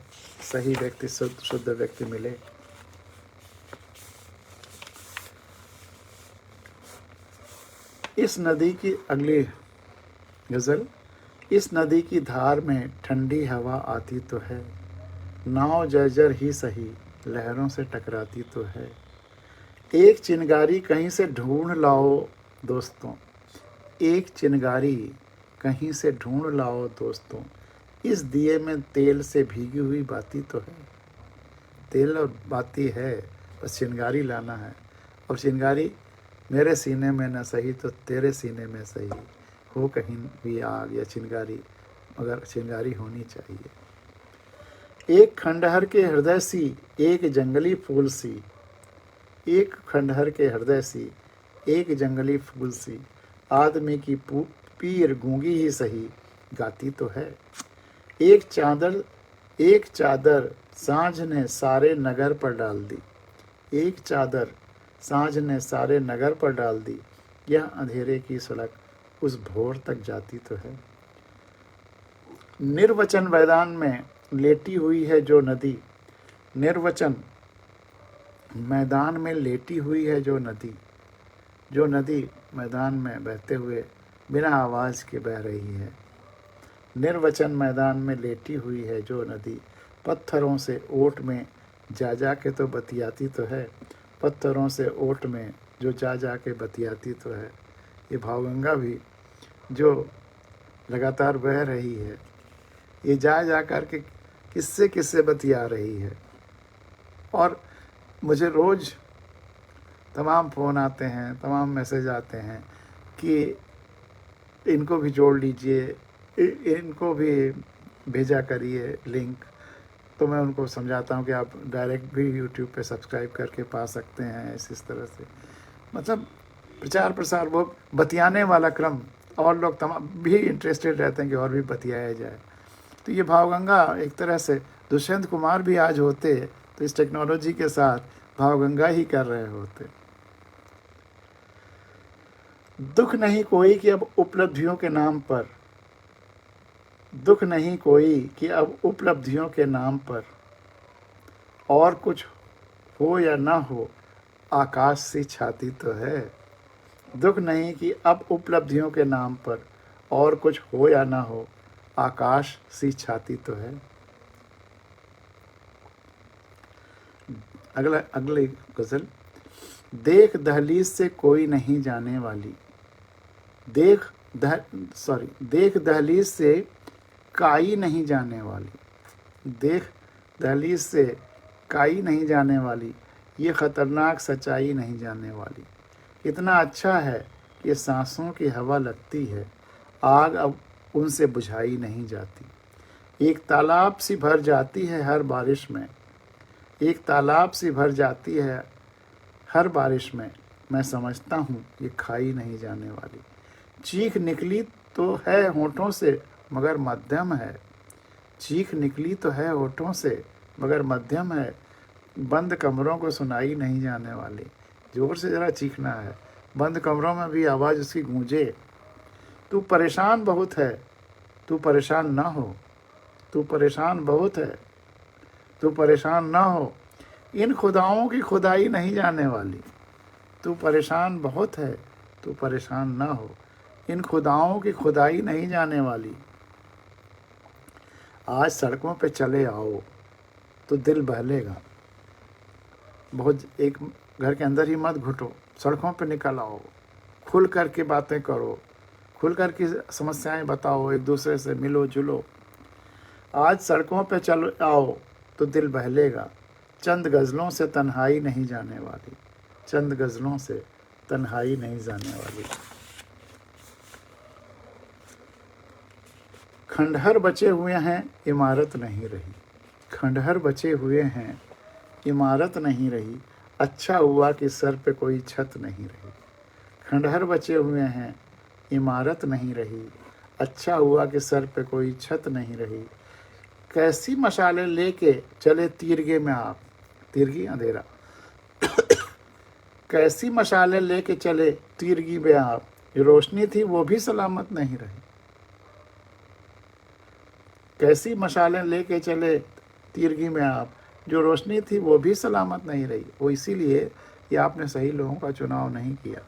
Speaker 1: सही व्यक्ति, शुद्ध व्यक्ति मिले। इस नदी की अगली गज़ल। इस नदी की धार में ठंडी हवा आती तो है, नाव जर्जर ही सही लहरों से टकराती तो है। एक चिनगारी कहीं से ढूंढ लाओ दोस्तों, एक चिनगारी कहीं से ढूंढ लाओ दोस्तों, इस दिए में तेल से भीगी हुई बाती तो है। तेल और बाती है, बस चिनगारी लाना है। और चिनगारी मेरे सीने में न सही तो तेरे सीने में सही हो कहीं भी आग या चिनगारी, मगर चिनगारी होनी चाहिए। एक खंडहर के हृदय सी एक जंगली फूल सी, एक खंडहर के हृदय सी एक जंगली फूल सी, आदमी की पीर गूंगी ही सही गाती तो है। एक चादर सांझ ने सारे नगर पर डाल दी, एक चादर सांझ ने सारे नगर पर डाल दी, यह अंधेरे की सड़क उस भोर तक जाती तो है। निर्वचन मैदान में लेटी हुई है जो नदी, निर्वचन मैदान में लेटी हुई है जो नदी मैदान में बहते हुए बिना आवाज़ के बह रही है। निर्वचन मैदान में लेटी हुई है जो नदी, पत्थरों से ओट में जा के तो बतियाती तो है, पत्थरों से ओट में जो जा के बतियाती तो है। ये भावगंगा भी जो लगातार बह रही है, ये जा कर के किससे बतिया रही है। और मुझे रोज़ तमाम फ़ोन आते हैं, तमाम मैसेज आते हैं कि इनको भी जोड़ लीजिए, इनको भी भेजा करिए लिंक। तो मैं उनको समझाता हूँ कि आप डायरेक्ट भी यूट्यूब पे सब्सक्राइब करके पा सकते हैं। इस तरह से मतलब प्रचार प्रसार, वो बतियाने वाला क्रम, और लोग तमाम भी इंटरेस्टेड रहते हैं कि और भी बतियाया जाए। तो ये भावगंगा एक तरह से दुष्यंत कुमार भी आज होते तो इस टेक्नोलॉजी के साथ भावगंगा ही कर रहे होते। दुख नहीं कोई कि अब उपलब्धियों के नाम पर, दुख नहीं कोई कि अब उपलब्धियों के नाम पर और कुछ हो या ना हो, आकाश सी छाती तो है। दुख नहीं कि अब उपलब्धियों के नाम पर और कुछ हो या ना हो, आकाश सी छाती तो है। अगली गज़ल। देख दहलीज से कोई नहीं जाने वाली, देख दहलीज से काई नहीं जाने वाली, देख दहलीज से काई नहीं जाने वाली, ये ख़तरनाक सच्चाई नहीं जाने वाली। इतना अच्छा है कि सांसों की हवा लगती है, आग अब उनसे बुझाई नहीं जाती। एक तालाब सी भर जाती है हर बारिश में, एक तालाब सी भर जाती है हर बारिश में, मैं समझता हूँ ये खाई नहीं जाने वाली। चीख निकली तो है होठों से मगर मध्यम है, चीख निकली तो है होठों से मगर मध्यम है, बंद कमरों को सुनाई नहीं जाने वाली। जोर से ज़रा चीखना है, बंद कमरों में भी आवाज़ उसकी गूंजे। तू परेशान बहुत है, तू परेशान ना हो, तू परेशान बहुत है, तू परेशान ना हो, इन खुदाओं की खुदाई नहीं जाने वाली। तू परेशान बहुत है, तू परेशान ना हो, इन खुदाओं की खुदाई नहीं जाने वाली। आज सड़कों पे चले आओ तो दिल बहलेगा, बहुत एक घर के अंदर ही मत घुटो, सड़कों पे निकल आओ, खुल कर के बातें करो, खुल कर की समस्याएं बताओ, एक दूसरे से मिलो जुलो। आज सड़कों पे चलो आओ तो दिल बहलेगा, चंद गज़लों से तन्हाई नहीं जाने वाली, चंद गज़लों से तन्हाई नहीं जाने वाली। खंडहर बचे हुए हैं इमारत नहीं रही, खंडहर बचे हुए हैं इमारत नहीं रही, अच्छा हुआ कि सर पे कोई छत नहीं रही। खंडहर बचे हुए हैं इमारत नहीं रही, अच्छा हुआ कि सर पे कोई छत नहीं रही। कैसी मशालें लेके चले तीरगे में आप, तीरगी अंधेरा, कैसी मशालें लेके चले तीरगी में आप, रोशनी थी वो भी सलामत नहीं रही। कैसी मशालें लेके चले तीरगी में आप, जो रोशनी थी वो भी सलामत नहीं रही। वो इसीलिए कि आपने सही लोगों का चुनाव नहीं किया।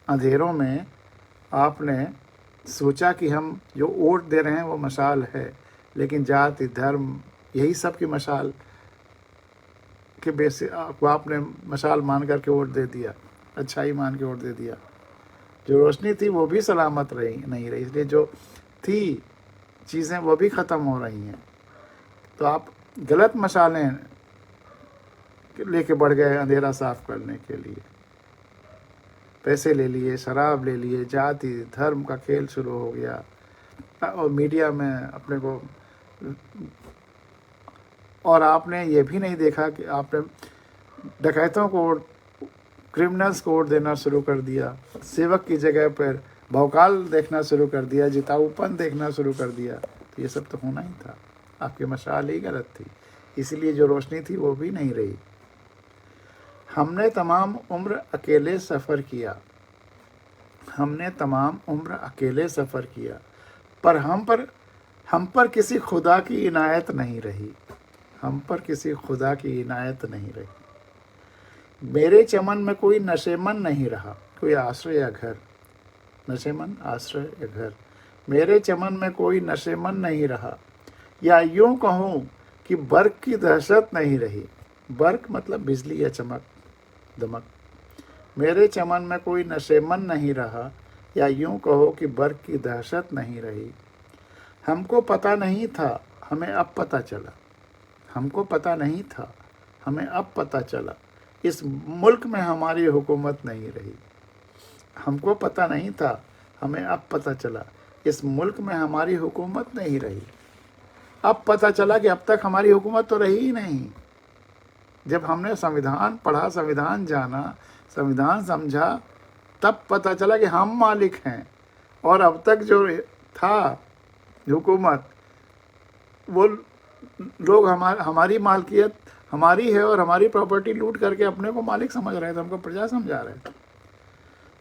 Speaker 1: अंधेरों में आपने सोचा कि हम जो वोट दे रहे हैं वो मशाल है, लेकिन जाति धर्म यही सब की मशाल के बेसिस को आपने मशाल मान करके वोट दे दिया, अच्छाई मान के वोट दे दिया। जो रोशनी थी वो भी सलामत नहीं रही, इसलिए जो थी चीज़ें वो भी ख़त्म हो रही हैं। तो आप गलत मशालें लेके बढ़ गए अंधेरा साफ करने के लिए, पैसे ले लिए, शराब ले लिए, जाति धर्म का खेल शुरू हो गया, और मीडिया में अपने को, और आपने ये भी नहीं देखा कि आपने डकैतों को, क्रिमिनल्स को वोट देना शुरू कर दिया, सेवक की जगह पर भौकाल देखना शुरू कर दिया, जिताऊपन देखना शुरू कर दिया। तो ये सब तो होना ही था, आपकी मशाल ही गलत थी, इसलिए जो रोशनी थी वो भी नहीं रही। हमने तमाम उम्र अकेले सफ़र किया, हमने तमाम उम्र अकेले सफ़र किया, पर हम पर किसी खुदा की इनायत नहीं रही, हम पर किसी खुदा की इनायत नहीं रही। मेरे चमन में कोई नशेमन नहीं रहा, कोई आश्रय या घर, नशेमन आश्रय या घर। मेरे चमन में कोई नशेमन नहीं रहा, या यूं कहूँ कि बर्क की दहशत नहीं रही। बर्क मतलब बिजली या चमक दमक। मेरे चमन में कोई नशेमन नहीं रहा, या यूं कहो कि बर्क की दहशत नहीं रही। हमको पता नहीं था, हमें अब पता चला, हमको पता नहीं था, हमें अब पता चला, इस मुल्क में हमारी हुकूमत नहीं रही। हमको पता नहीं था, हमें अब पता चला, इस मुल्क में हमारी हुकूमत नहीं रही। अब पता चला कि अब तक हमारी हुकूमत तो रही ही नहीं। जब हमने संविधान पढ़ा, संविधान जाना, संविधान समझा, तब पता चला कि हम मालिक हैं, और अब तक जो था हुकूमत, वो लोग हमारी मालकियत हमारी है और हमारी प्रॉपर्टी लूट करके अपने को मालिक समझ रहे थे, हमको प्रजा समझा रहे थे।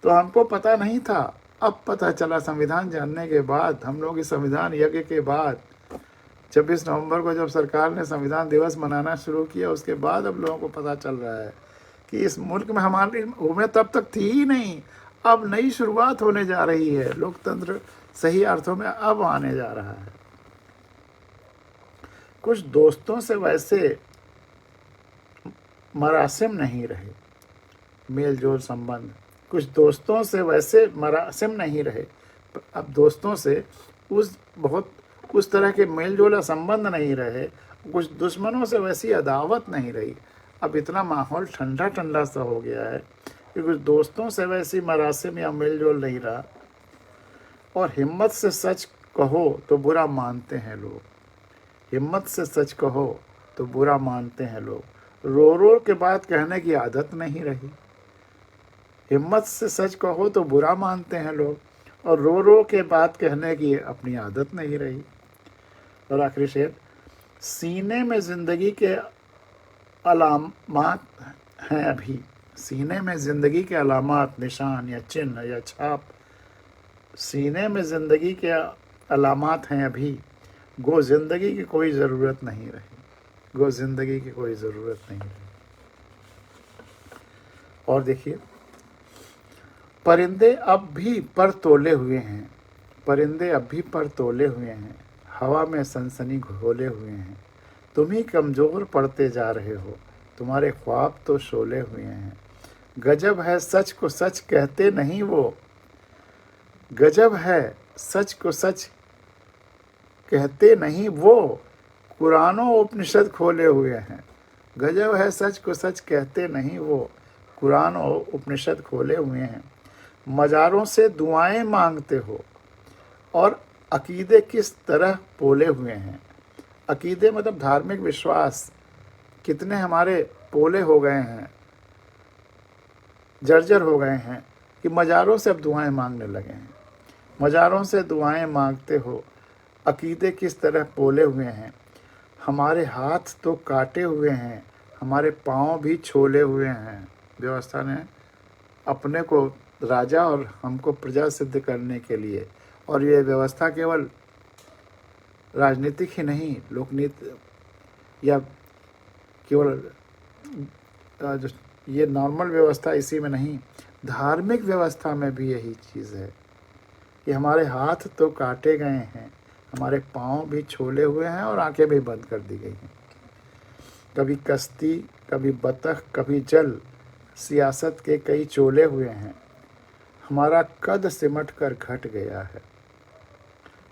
Speaker 1: तो हमको पता नहीं था, अब पता चला संविधान जानने के बाद। हम लोग इस संविधान यज्ञ के बाद 26 नवंबर को जब सरकार ने संविधान दिवस मनाना शुरू किया, उसके बाद अब लोगों को पता चल रहा है कि इस मुल्क में हमारी हुकूमत तब तक थी ही नहीं, अब नई शुरुआत होने जा रही है। लोकतंत्र सही अर्थों में अब आने जा रहा है। कुछ दोस्तों से वैसे मरासिम नहीं रहे, मेल जोल संबंध। कुछ दोस्तों से वैसे मरासिम नहीं रहे, अब दोस्तों से उस तरह के मेल जोल संबंध नहीं रहे। कुछ दुश्मनों से वैसी अदावत नहीं रही। अब इतना माहौल ठंडा ठंडा सा हो गया है कि कुछ दोस्तों से वैसी मरासिम या मेल जोल नहीं रहा। और हिम्मत से सच कहो तो बुरा मानते हैं लोग, हिम्मत से सच कहो तो बुरा मानते हैं लोग। रो रो के बात कहने की आदत नहीं रही। हिम्मत से सच कहो तो बुरा मानते हैं लोग, और रो रो के बात कहने की अपनी आदत नहीं रही। और आखिरी शेर, सीने में ज़िंदगी के अलामात हैं अभी, सीने में ज़िंदगी के अलामात, निशान या चिन्ह या छाप, सीने में ज़िंदगी के अलामात हैं अभी, गो ज़िंदगी की कोई ज़रूरत नहीं रही, गो ज़िंदगी की कोई ज़रूरत नहीं रही। और देखिए, परिंदे अब भी पर तोले हुए हैं, परिंदे अब भी पर तोले हुए हैं, हवा में सनसनी घोले हुए हैं। तुम ही कमज़ोर पड़ते जा रहे हो, तुम्हारे ख्वाब तो शोले हुए हैं। गजब है सच को सच कहते नहीं वो, गजब है सच को सच कहते नहीं वो, कुरानो उपनिषद खोले हुए हैं। गजब है सच को सच कहते नहीं वो, कुरान और उपनिषद खोले हुए हैं। मज़ारों से दुआएं मांगते हो, और अकीदे किस तरह पोले हुए हैं। अकीदे मतलब धार्मिक विश्वास कितने हमारे पोले हो गए हैं, जर्जर हो गए हैं कि मज़ारों से अब दुआएं मांगने लगे हैं। मज़ारों से दुआएं मांगते हो, अकीदे किस तरह पोले हुए हैं। हमारे हाथ तो काटे हुए हैं, हमारे पाँव भी छोले हुए हैं। व्यवस्था ने अपने को राजा और हमको प्रजा सिद्ध करने के लिए, और ये व्यवस्था केवल राजनीतिक ही नहीं, लोकनीति या केवल जो ये नॉर्मल व्यवस्था इसी में नहीं, धार्मिक व्यवस्था में भी यही चीज़ है कि हमारे हाथ तो काटे गए हैं, हमारे पाँव भी छोले हुए हैं और आंखें भी बंद कर दी गई हैं। कभी कश्ती, कभी बतख, कभी जल, सियासत के कई चोले हुए हैं। हमारा कद सिमट कर घट गया है,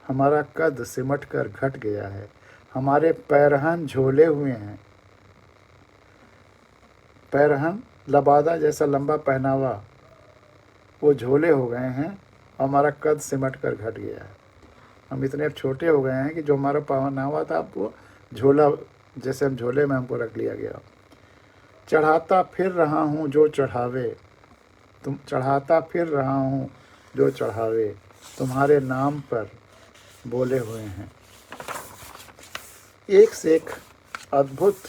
Speaker 1: हमारा कद सिमट कर घट गया है। हमारे पैरहन झोले हुए हैं, पैरहन लबादा जैसा लंबा पहनावा, वो झोले हो गए हैं, और हमारा कद सिमट कर घट गया है। हम इतने छोटे हो गए हैं कि जो हमारा पहनावा था वो झोला, जैसे हम झोले में हमको रख लिया गया। चढ़ाता फिर रहा हूँ जो चढ़ावे, तुम चढ़ाता फिर रहा हूँ जो चढ़ावे, तुम्हारे नाम पर बोले हुए हैं। एक से एक अद्भुत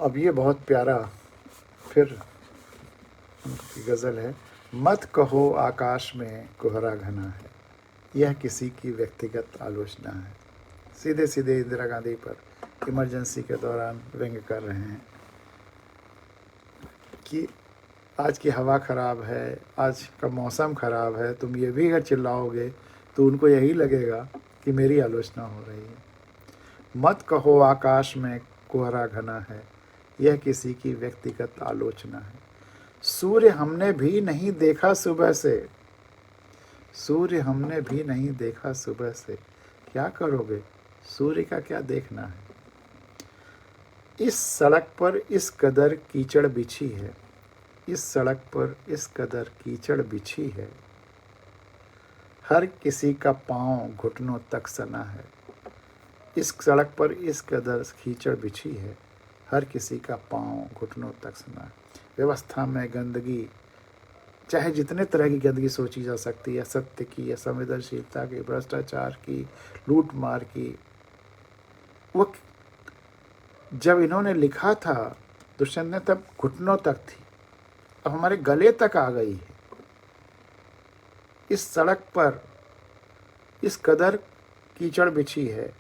Speaker 1: अब ये बहुत प्यारा फिर उनकी गज़ल है। मत कहो आकाश में कोहरा घना है, यह किसी की व्यक्तिगत आलोचना है। सीधे सीधे इंदिरा गांधी पर इमरजेंसी के दौरान व्यंग्य कर रहे हैं कि आज की हवा ख़राब है, आज का मौसम ख़राब है, तुम ये भी अगर चिल्लाओगे तो उनको यही लगेगा कि मेरी आलोचना हो रही है। मत कहो आकाश में कोहरा घना है, यह किसी की व्यक्तिगत आलोचना है। सूर्य हमने भी नहीं देखा सुबह से, सूर्य हमने भी नहीं देखा सुबह से, क्या करोगे, सूर्य का क्या देखना है। इस सड़क पर इस कदर कीचड़ बिछी है, इस सड़क पर इस कदर कीचड़ बिछी है, हर किसी का पाँव घुटनों तक सना है। इस सड़क पर इस कदर कीचड़ बिछी है, हर किसी का पाँव घुटनों तक सना है। व्यवस्था में गंदगी, चाहे जितने तरह की गंदगी सोची जा सकती है, सत्य की या संवेदनशीलता की, भ्रष्टाचार की, लूट मार की, वो जब इन्होंने लिखा था दुष्यंत ने तब घुटनों तक थी, अब हमारे गले तक आ गई है। इस सड़क पर इस कदर कीचड़ बिछी है,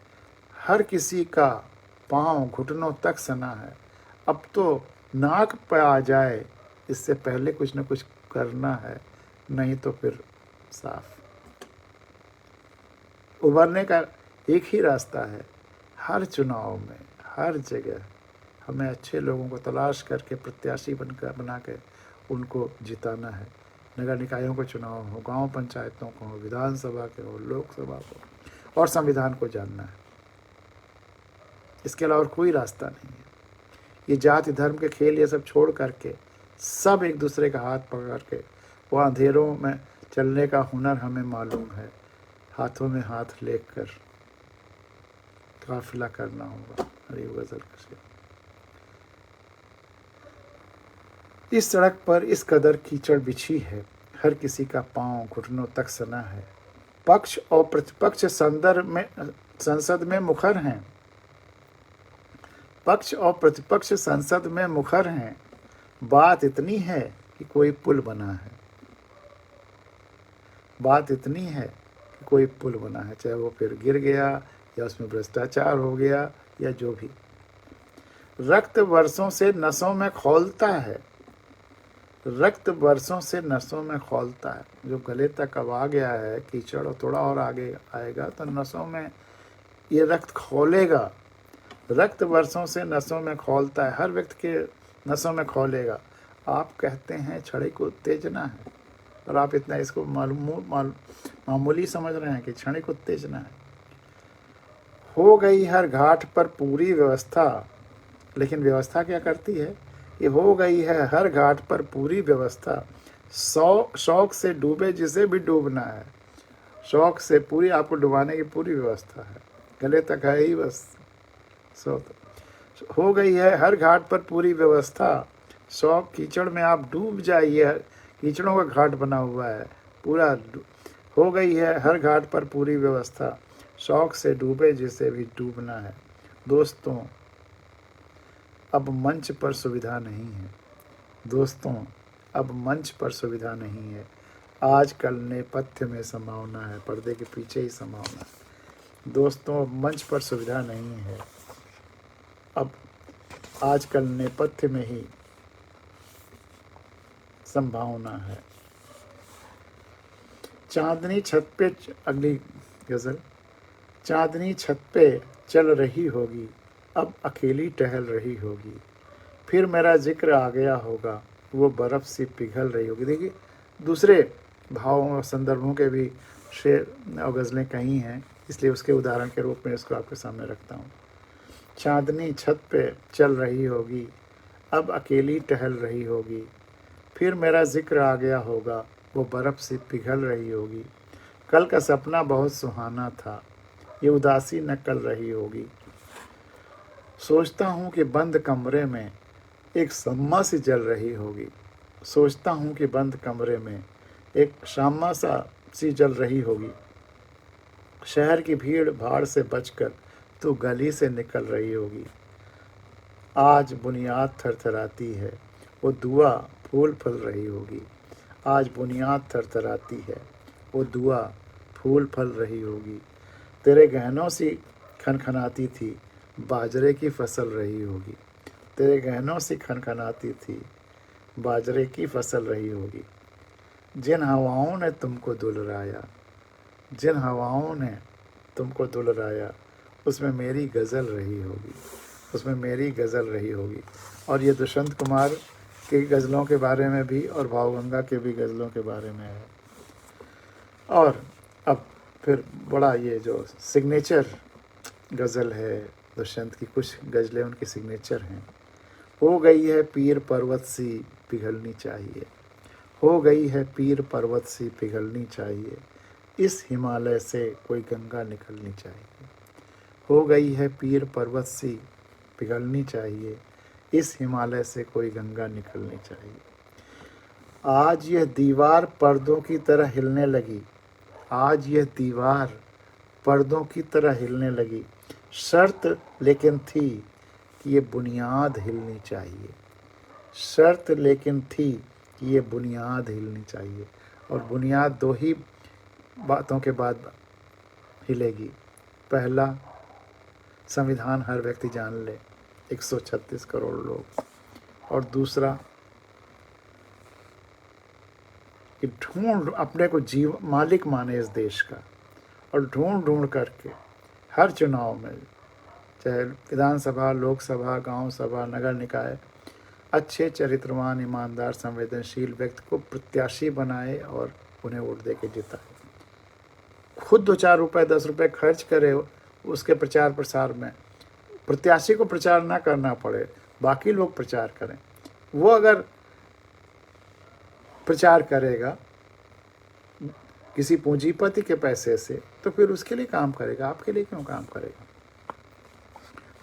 Speaker 1: हर किसी का पाँव घुटनों तक सना है। अब तो नाक पे आ जाए इससे पहले कुछ न कुछ करना है, नहीं तो फिर साफ उभरने का एक ही रास्ता है। हर चुनाव में हर जगह हमें अच्छे लोगों को तलाश करके प्रत्याशी बना के उनको जिताना है। नगर निकायों को चुनाव हो, गांव पंचायतों को हो, विधानसभा के हो, लोकसभा को, और संविधान को जानना है। इसके अलावा कोई रास्ता नहीं है। ये जाति धर्म के खेल ये सब छोड़ करके सब एक दूसरे का हाथ पकड़ के वो अंधेरों में चलने का हुनर हमें मालूम है। हाथों में हाथ लेकर काफिला करना होगा। हरी गजल कसे। इस सड़क पर इस कदर कीचड़ बिछी है, हर किसी का पाँव घुटनों तक सना है। पक्ष और प्रतिपक्ष संसद में मुखर हैं, पक्ष और प्रतिपक्ष संसद में मुखर हैं। बात इतनी है कि कोई पुल बना है, बात इतनी है कि कोई पुल बना है, चाहे वो फिर गिर गया या उसमें भ्रष्टाचार हो गया या जो भी। रक्त वर्षों से नसों में खौलता है, रक्त वर्षों से नसों में खौलता है। जो गले तक अब आ गया है कीचड़, और थोड़ा और आगे आएगा तो नसों में ये रक्त खौलेगा। रक्त वर्षों से नसों में खौलता है, हर व्यक्ति के नसों में खौलेगा। आप कहते हैं छड़ी को उत्तेजना है, और आप इतना इसको मामूली समझ रहे हैं कि छड़ी को उत्तेजना है। हो गई हर घाट पर पूरी व्यवस्था, लेकिन व्यवस्था क्या करती है? ये हो गई है हर घाट पर पूरी व्यवस्था, शौक से डूबे जिसे भी डूबना है। शौक से पूरी आपको डुबाने की पूरी व्यवस्था है, गले तक है ही बस। हो गई है हर घाट पर पूरी व्यवस्था, शौक कीचड़ में आप डूब जाइए। कीचड़ों का घाट बना हुआ है पूरा। हो गई है हर घाट पर पूरी व्यवस्था, शौक से डूबे जिसे भी डूबना है। दोस्तों अब मंच पर सुविधा नहीं है, दोस्तों अब मंच पर सुविधा नहीं है। आजकल नेपथ्य में संभावना है, पर्दे के पीछे ही संभावना है। दोस्तों अब मंच पर सुविधा नहीं है, अब आजकल नेपथ्य में ही संभावना है। चांदनी छत पे, अगली गजल। चांदनी छत पे चल रही होगी, अब अकेली टहल रही होगी, फिर मेरा जिक्र आ गया होगा, वो बर्फ़ सी पिघल रही होगी। देखिए दूसरे भावों और संदर्भों के भी शेर और गज़लें कहीं हैं, इसलिए उसके उदाहरण के रूप में इसको आपके सामने रखता हूँ। चांदनी छत पे चल रही होगी, अब अकेली टहल रही होगी, फिर मेरा जिक्र आ गया होगा, वो बर्फ़ सी पिघल रही होगी। कल का सपना बहुत सुहाना था, ये उदासी न कल रही होगी। सोचता हूँ कि बंद कमरे में एक शम्मा सी जल रही होगी, सोचता हूँ कि बंद कमरे में एक शामा सी जल रही होगी। शहर की भीड़ भाड़ से बचकर तू गली से निकल रही होगी। आज बुनियाद थरथराती है, वो दुआ फूल फल रही होगी। आज बुनियाद थरथराती है, वो दुआ फूल फल रही होगी। तेरे गहनों से खनखनाती थी, बाजरे की फसल रही होगी। तेरे गहनों से खनखनाती थी, बाजरे की फसल रही होगी। जिन हवाओं ने तुमको दुलराया, जिन हवाओं ने तुमको दुलराया, उसमें मेरी गज़ल रही होगी, उसमें मेरी गज़ल रही होगी। और ये दुष्यंत कुमार की गज़लों के बारे में भी और भावगंगा के भी गज़लों के बारे में है। और अब फिर बड़ा ये जो सिग्नेचर गज़ल है दुष्यंत की, कुछ गज़लें उनकी सिग्नेचर हैं। हो गई है पीर पर्वत सी पिघलनी चाहिए, हो गई है पीर पर्वत सी पिघलनी चाहिए, इस हिमालय से कोई गंगा निकलनी चाहिए। हो गई है पीर पर्वत सी पिघलनी चाहिए, इस हिमालय से कोई गंगा निकलनी चाहिए। आज यह दीवार पर्दों की तरह हिलने लगी, आज यह दीवार पर्दों की तरह हिलने लगी। शर्त लेकिन थी कि ये बुनियाद हिलनी चाहिए, शर्त लेकिन थी कि ये बुनियाद हिलनी चाहिए। और बुनियाद दो ही बातों के बाद हिलेगी। पहला, संविधान हर व्यक्ति जान ले, 136 करोड़ लोग। और दूसरा कि ढूंढ अपने को जीव मालिक माने इस देश का, और ढूंढ ढूंढ करके हर चुनाव में, चाहे विधानसभा, लोकसभा, गांव सभा, नगर निकाय, अच्छे चरित्रवान, ईमानदार, संवेदनशील व्यक्ति को प्रत्याशी बनाए और उन्हें वोट दे के जिताए। खुद 2-4 रुपए 10 रुपए खर्च करे उसके प्रचार प्रसार में, प्रत्याशी को प्रचार ना करना पड़े, बाकी लोग प्रचार करें। वो अगर प्रचार करेगा किसी पूंजीपति के पैसे से, तो फिर उसके लिए काम करेगा, आपके लिए क्यों काम करेगा?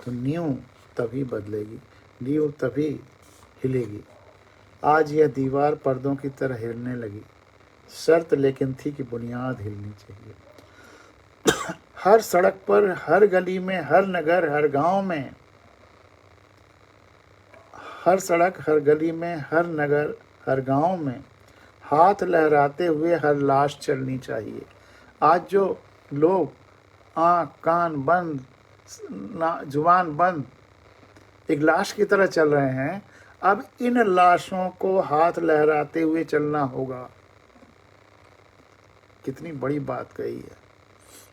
Speaker 1: तो नींव तभी बदलेगी, नींव तभी हिलेगी। आज यह दीवार पर्दों की तरह हिलने लगी, शर्त लेकिन थी कि बुनियाद हिलनी चाहिए। हर सड़क पर, हर गली में, हर नगर, हर गांव में, हर सड़क, हर गली में, हर नगर, हर गांव में हाथ लहराते हुए हर लाश चलनी चाहिए। आज जो लोग आँख कान बंद, जुबान बंद, एक लाश की तरह चल रहे हैं, अब इन लाशों को हाथ लहराते हुए चलना होगा। कितनी बड़ी बात कही है।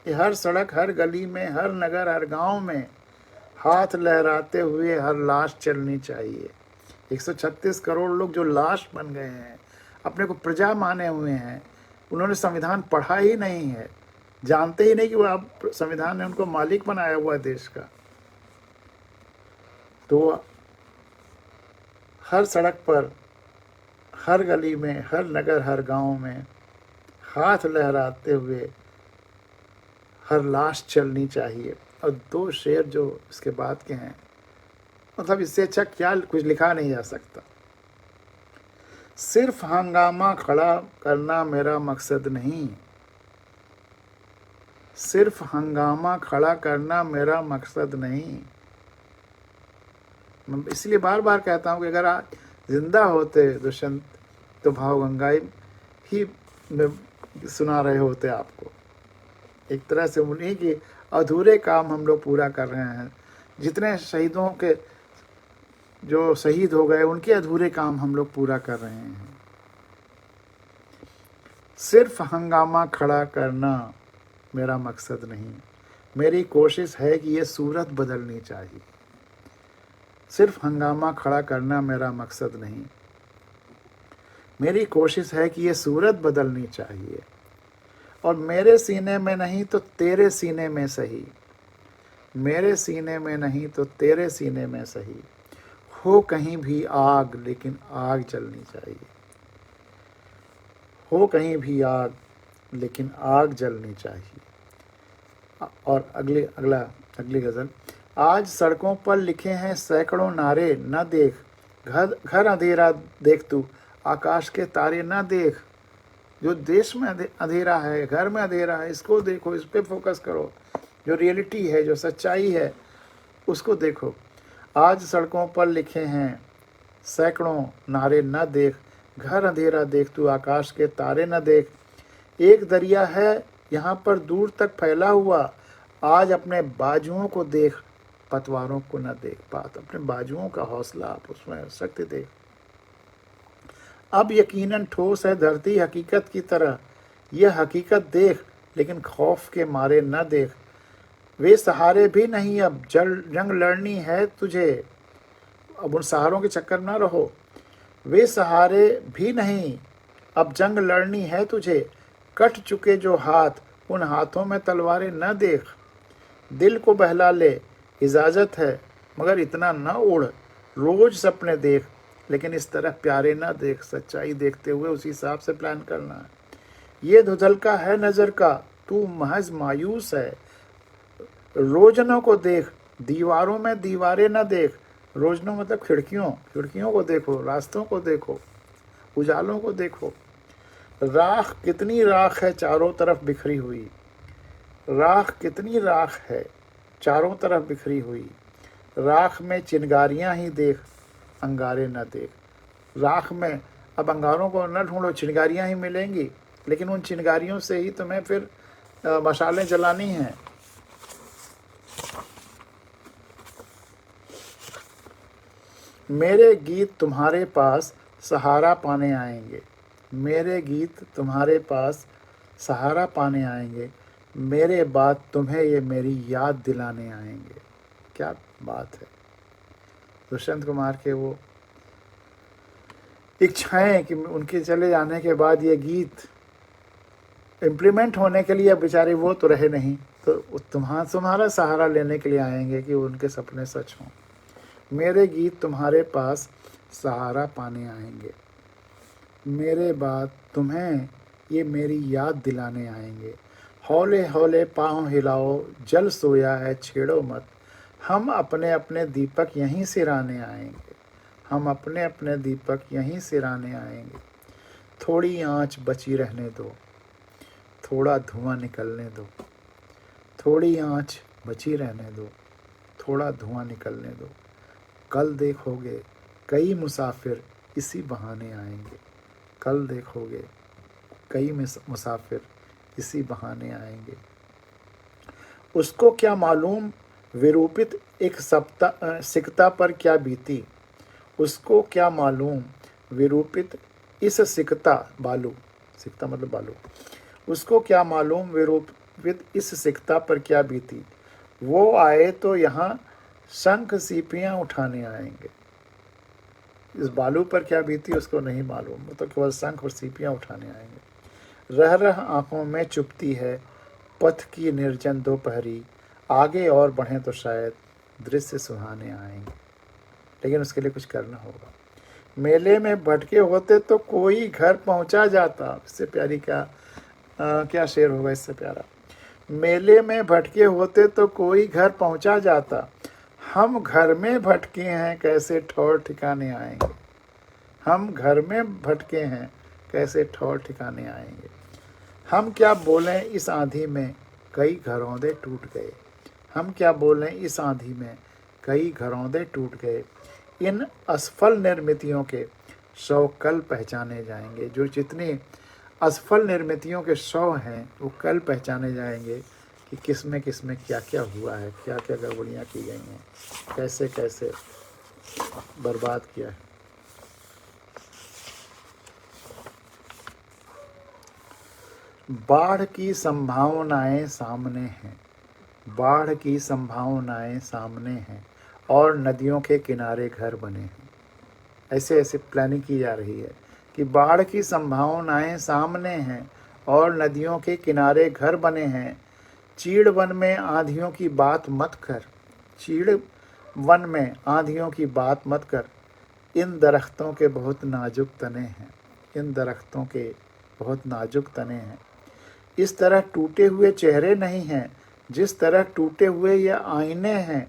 Speaker 1: ये हर सड़क, हर गली में, हर नगर, हर गांव में हाथ लहराते हुए हर लाश चलनी चाहिए। 136 करोड़ लोग जो लाश बन गए हैं, अपने को प्रजा माने हुए हैं, उन्होंने संविधान पढ़ा ही नहीं है, जानते ही नहीं कि वो आप संविधान ने उनको मालिक बनाया हुआ है देश का। तो हर सड़क पर, हर गली में, हर नगर, हर गांव में हाथ लहराते हुए हर लाश चलनी चाहिए। और 2 शेर जो इसके बाद के हैं, मतलब इससे अच्छा क्या कुछ लिखा नहीं जा सकता। सिर्फ हंगामा खड़ा करना मेरा मकसद नहीं, सिर्फ हंगामा खड़ा करना मेरा मकसद नहीं। मैं इसलिए बार बार कहता हूँ कि अगर आज जिंदा होते दुष्यंत, तो भावगंगाई ही में सुना रहे होते आपको। एक तरह से उन्हीं की अधूरे काम हम लोग पूरा कर रहे हैं। जितने शहीदों के जो शहीद हो गए, उनके अधूरे काम हम लोग पूरा कर रहे हैं। सिर्फ हंगामा खड़ा करना मेरा मकसद नहीं, मेरी कोशिश है कि ये सूरत बदलनी चाहिए। सिर्फ हंगामा खड़ा करना मेरा मकसद नहीं, मेरी कोशिश है कि ये सूरत बदलनी चाहिए। और मेरे सीने में नहीं तो तेरे सीने में सही, मेरे सीने में नहीं तो तेरे सीने में सही, हो कहीं भी आग लेकिन आग जलनी चाहिए। हो कहीं भी आग लेकिन आग जलनी चाहिए। और अगली गज़ल। आज सड़कों पर लिखे हैं सैकड़ों नारे, न देख घर अंधेरा देख तू, आकाश के तारे न देख। जो देश में अंधेरा है, घर में अंधेरा है, इसको देखो, इस पे फोकस करो। जो रियलिटी है, जो सच्चाई है, उसको देखो। आज सड़कों पर लिखे हैं सैकड़ों नारे, न देख घर अंधेरा देख, तू आकाश के तारे न देख। एक दरिया है यहाँ पर दूर तक फैला हुआ, आज अपने बाजुओं को देख, पतवारों को न देख। बात अपने बाजुओं का हौसला, आप उसमें शक्ति देख। अब यकीनन ठोस है धरती हकीकत की तरह, यह हकीकत देख लेकिन खौफ के मारे न देख। वे सहारे भी नहीं, अब जंग लड़नी है तुझे, अब उन सहारों के चक्कर न रहो। वे सहारे भी नहीं, अब जंग लड़नी है तुझे, कट चुके जो हाथ, उन हाथों में तलवारें न देख। दिल को बहला ले, इजाज़त है मगर इतना न उड़, रोज सपने देख लेकिन इस तरह प्यारे न देख। सच्चाई देखते हुए उसी हिसाब से प्लान करना है। ये धुंधलका है नज़र का, तू महज मायूस है। रोजनों को देख, दीवारों में दीवारें न देख। रोजनों मतलब खिड़कियों को देखो, रास्तों को देखो, उजालों को देखो। राख कितनी राख है चारों तरफ बिखरी हुई, राख कितनी राख है चारों तरफ बिखरी हुई। राख में चिंगारियां ही देख, अंगारे न देख। राख में अब अंगारों को न ढूंढो, चिंगारियां ही मिलेंगी, लेकिन उन चिंगारियों से ही तुम्हें फिर मशालें जलानी हैं। मेरे गीत तुम्हारे पास सहारा पाने आएंगे, मेरे गीत तुम्हारे पास सहारा पाने आएंगे। मेरे बाद तुम्हें ये मेरी याद दिलाने आएंगे। क्या बात है। दुष्यंत कुमार के वो इच्छाएं कि उनके चले जाने के बाद ये गीत इम्प्लीमेंट होने के लिए, अब बेचारे वो तो रहे नहीं, तो तुम्हारा सहारा लेने के लिए आएंगे कि उनके सपने सच हों। मेरे गीत तुम्हारे पास सहारा पाने आएंगे, मेरे बाद तुम्हें ये मेरी याद दिलाने आएंगे। हौले हौले पाँव हिलाओ, जल सोया है छेड़ो मत। हम अपने अपने दीपक यहीं सिराने आएंगे, हम अपने अपने दीपक यहीं सिराने आएंगे। थोड़ी आँच बची रहने दो, थोड़ा धुआं निकलने दो। थोड़ी आँच बची रहने दो, थोड़ा धुआं निकलने दो। कल देखोगे कई मुसाफिर इसी बहाने आएंगे, कल देखोगे कई मुसाफिर इसी बहाने आएंगे। उसको क्या मालूम विरूपित एक सिकता पर क्या बीती, उसको क्या मालूम विरूपित इस सिकता, बालू, सिकता मतलब बालू, उसको क्या मालूम विरूपित इस सिकता पर क्या बीती। वो आए तो यहाँ शंख सीपियाँ उठाने आएंगे। इस बालू पर क्या बीती उसको नहीं मालूम, वो तो केवल शंख और सीपियाँ उठाने आएंगे। रह रह आँखों में चुभती है पथ की निर्जन दोपहरी, आगे और बढ़ें तो शायद दृश्य सुहाने आएंगे, लेकिन उसके लिए कुछ करना होगा। मेले में भटके होते तो कोई घर पहुंचा जाता। इससे प्यारी क्या शेर होगा इससे प्यारा। मेले में भटके होते तो कोई घर पहुंचा जाता, हम घर में भटके हैं कैसे ठौर ठिकाने आएंगे। हम घर में भटके हैं कैसे ठौर ठिकाने आएंगे। हम क्या बोलें इस आंधी में कई घरौंदे टूट गए, हम क्या बोलें इस आंधी में कई घरौंदे टूट गए। इन असफल निर्मितियों के 100 कल पहचाने जाएंगे। जो जितनी असफल निर्मितियों के 100 हैं वो कल पहचाने जाएंगे कि किसमें क्या क्या हुआ है, क्या क्या गड़बड़ियाँ की गई हैं, कैसे कैसे बर्बाद किया है। बाढ़ की संभावनाएं सामने हैं, बाढ़ की संभावनाएं सामने हैं और नदियों के किनारे घर बने हैं। ऐसे ऐसे प्लानिंग की जा रही है कि बाढ़ की संभावनाएं सामने हैं और नदियों के किनारे घर बने हैं। चीड़ वन में आंधियों की बात मत कर, चीड़ वन में आंधियों की बात मत कर। इन दरख्तों के बहुत नाजुक तने हैं, इन दरख्तों के बहुत नाजुक तने हैं। इस तरह टूटे हुए चेहरे नहीं हैं जिस तरह टूटे हुए ये आईने हैं।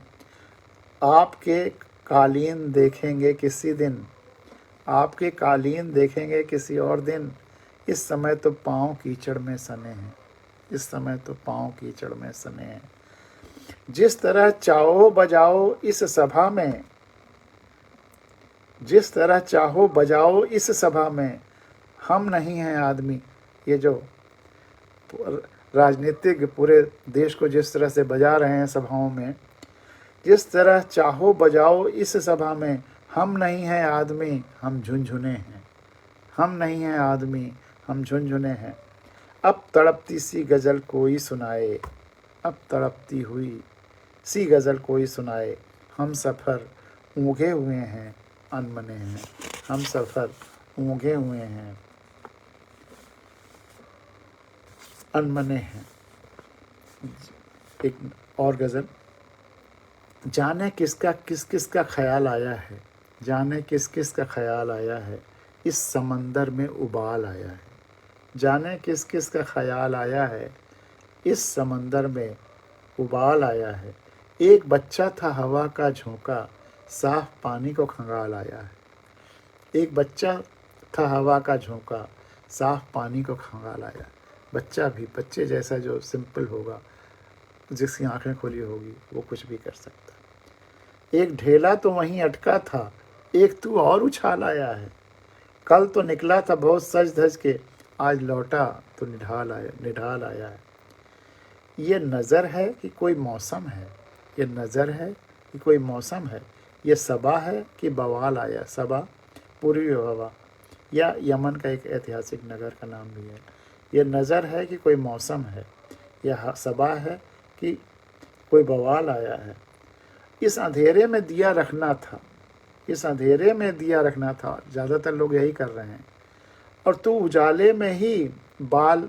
Speaker 1: आपके कालीन देखेंगे किसी दिन, आपके कालीन देखेंगे किसी और दिन। इस समय तो पाँव कीचड़ में सने हैं, इस समय तो पाँव कीचड़ में सने हैं। जिस तरह चाओ बजाओ इस सभा में, जिस तरह चाहो बजाओ इस सभा में, हम नहीं हैं आदमी। ये जो राजनीतिक पूरे देश को जिस तरह से बजा रहे हैं सभाओं में, जिस तरह चाहो बजाओ इस सभा में, हम नहीं हैं आदमी, हम झुनझुने हैं। हम नहीं हैं आदमी, हम झुनझुने हैं। अब तड़पती सी गज़ल कोई सुनाए, अब तड़पती हुई सी गज़ल कोई सुनाए, हम सफ़र ऊँघे हुए हैं, अनमने हैं। हम सफ़र ऊँघे हुए हैं, अनमने हैं। एक और गज़ल। जाने किसका किस किस का ख्याल आया है, जाने किस किस का ख्याल आया है, इस समंदर में उबाल आया है। जाने किस किस का ख्याल आया है, इस समंदर में उबाल आया है। एक बच्चा था हवा का झोंका, साफ पानी को खंगाल आया है। एक बच्चा था हवा का झोंका, साफ पानी को खंगाल आया। बच्चा भी बच्चे जैसा जो सिंपल होगा, जिसकी आंखें खुली होगी, वो कुछ भी कर सकता। एक ढेला तो वहीं अटका था, एक तू और उछाल आया है। कल तो निकला था बहुत सज धज के, आज लौटा तो निढाल आया है। ये नज़र है कि कोई मौसम है, ये नज़र है कि कोई मौसम है। ये सबा है कि बवाल आया। सबा पूर्वी हवा या यमन का एक ऐतिहासिक नगर का नाम भी है। ये नज़र है कि कोई मौसम है, यह सबा है कि कोई बवाल आया है। इस अंधेरे में दिया रखना था, इस अंधेरे में दिया रखना था। ज़्यादातर लोग यही कर रहे हैं। और तू उजाले में ही बाल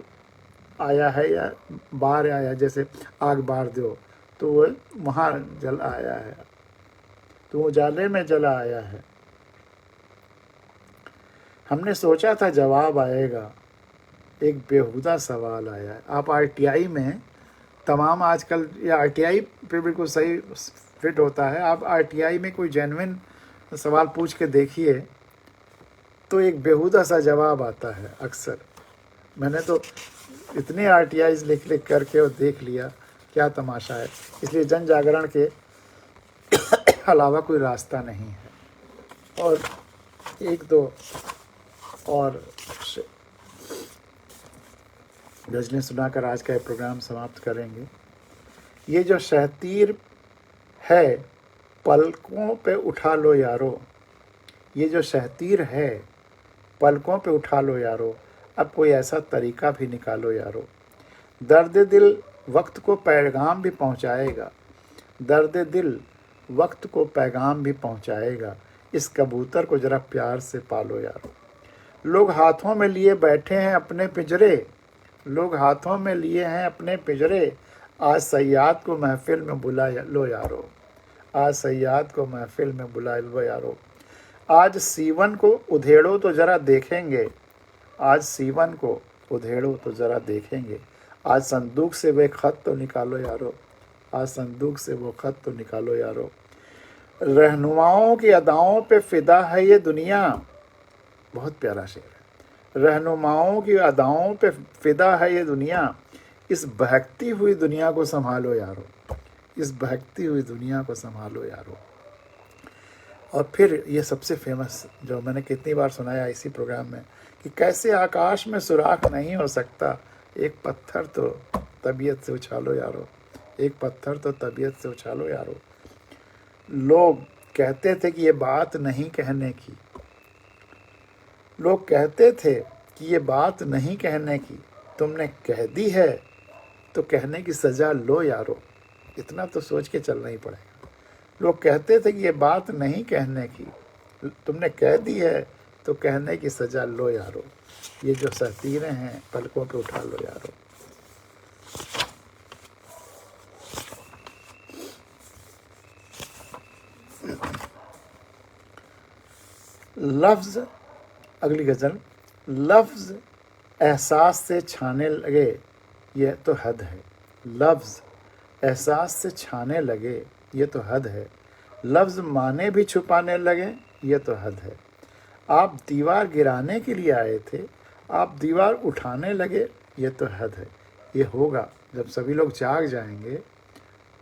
Speaker 1: आया है या बार आया, जैसे आग बार दो तो वो वहाँ जल आया है। तू उजाले में जला आया है। हमने सोचा था जवाब आएगा, एक बेहुदा सवाल आया है। आप आरटीआई में तमाम आजकल, ये आरटीआई पे बिल्कुल सही फिट होता है। आप आरटीआई में कोई जेन्युइन सवाल पूछ के देखिए तो एक बेहुदा सा जवाब आता है अक्सर। मैंने तो इतने आरटीआईज लिख करके और देख लिया, क्या तमाशा है। इसलिए जन जागरण के अलावा कोई रास्ता नहीं है। और एक दो और गज़लें सुनाकर आज का ये प्रोग्राम समाप्त करेंगे। ये जो शहतीर है पलकों पे उठा लो यारो, ये जो शहतीर है पलकों पे उठा लो यारो, अब कोई ऐसा तरीका भी निकालो यारो। दर्द दिल वक्त को पैगाम भी पहुंचाएगा, दर्द दिल वक्त को पैगाम भी पहुंचाएगा। इस कबूतर को ज़रा प्यार से पालो यारो। लोग हाथों में लिए बैठे हैं अपने पिंजरे, लोग हाथों में लिए हैं अपने पिंजरे। आज सयाद को महफिल में बुला लो यारो, आज सयाद को महफिल में बुला लो यारो। आज सीवन को उधेड़ो तो ज़रा देखेंगे, आज सीवन को उधेड़ो तो ज़रा देखेंगे। आज संदूक से वे ख़त तो निकालो यारो, आज संदूक से वो ख़त तो निकालो यारो। रहनुमाओं की अदाओं पे फ़िदा है ये दुनिया, बहुत प्यारा शेर है। रहनुमाओं की अदाओं पे फ़िदा है ये दुनिया, इस बहकती हुई दुनिया को संभालो यारो, इस बहकती हुई दुनिया को संभालो यारो। और फिर ये सबसे फेमस जो मैंने कितनी बार सुनाया इसी प्रोग्राम में, कि कैसे आकाश में सुराख नहीं हो सकता, एक पत्थर तो तबीयत से उछालो यारो, एक पत्थर तो तबीयत से उछालो यारो। लोग कहते थे कि ये बात नहीं कहने की, लोग कहते थे कि ये बात नहीं कहने की, तुमने कह दी है तो कहने की सज़ा लो यारो। इतना तो सोच के चलना ही पड़ेगा। लोग कहते थे कि ये बात नहीं कहने की, तुमने कह दी है तो कहने की सज़ा लो यारो। ये जो शहतीरें हैं पलकों पे उठा लो यारो। लफ्ज़, अगली गज़ल। लफ्ज़ एहसास से छाने लगे ये तो हद है, लफ्ज़ एहसास से छाने लगे ये तो हद है। लफ्ज़ माने भी छुपाने लगे ये तो हद है। आप दीवार गिराने के लिए आए थे, आप दीवार उठाने लगे ये तो हद है। ये होगा जब सभी लोग जाग जाएंगे,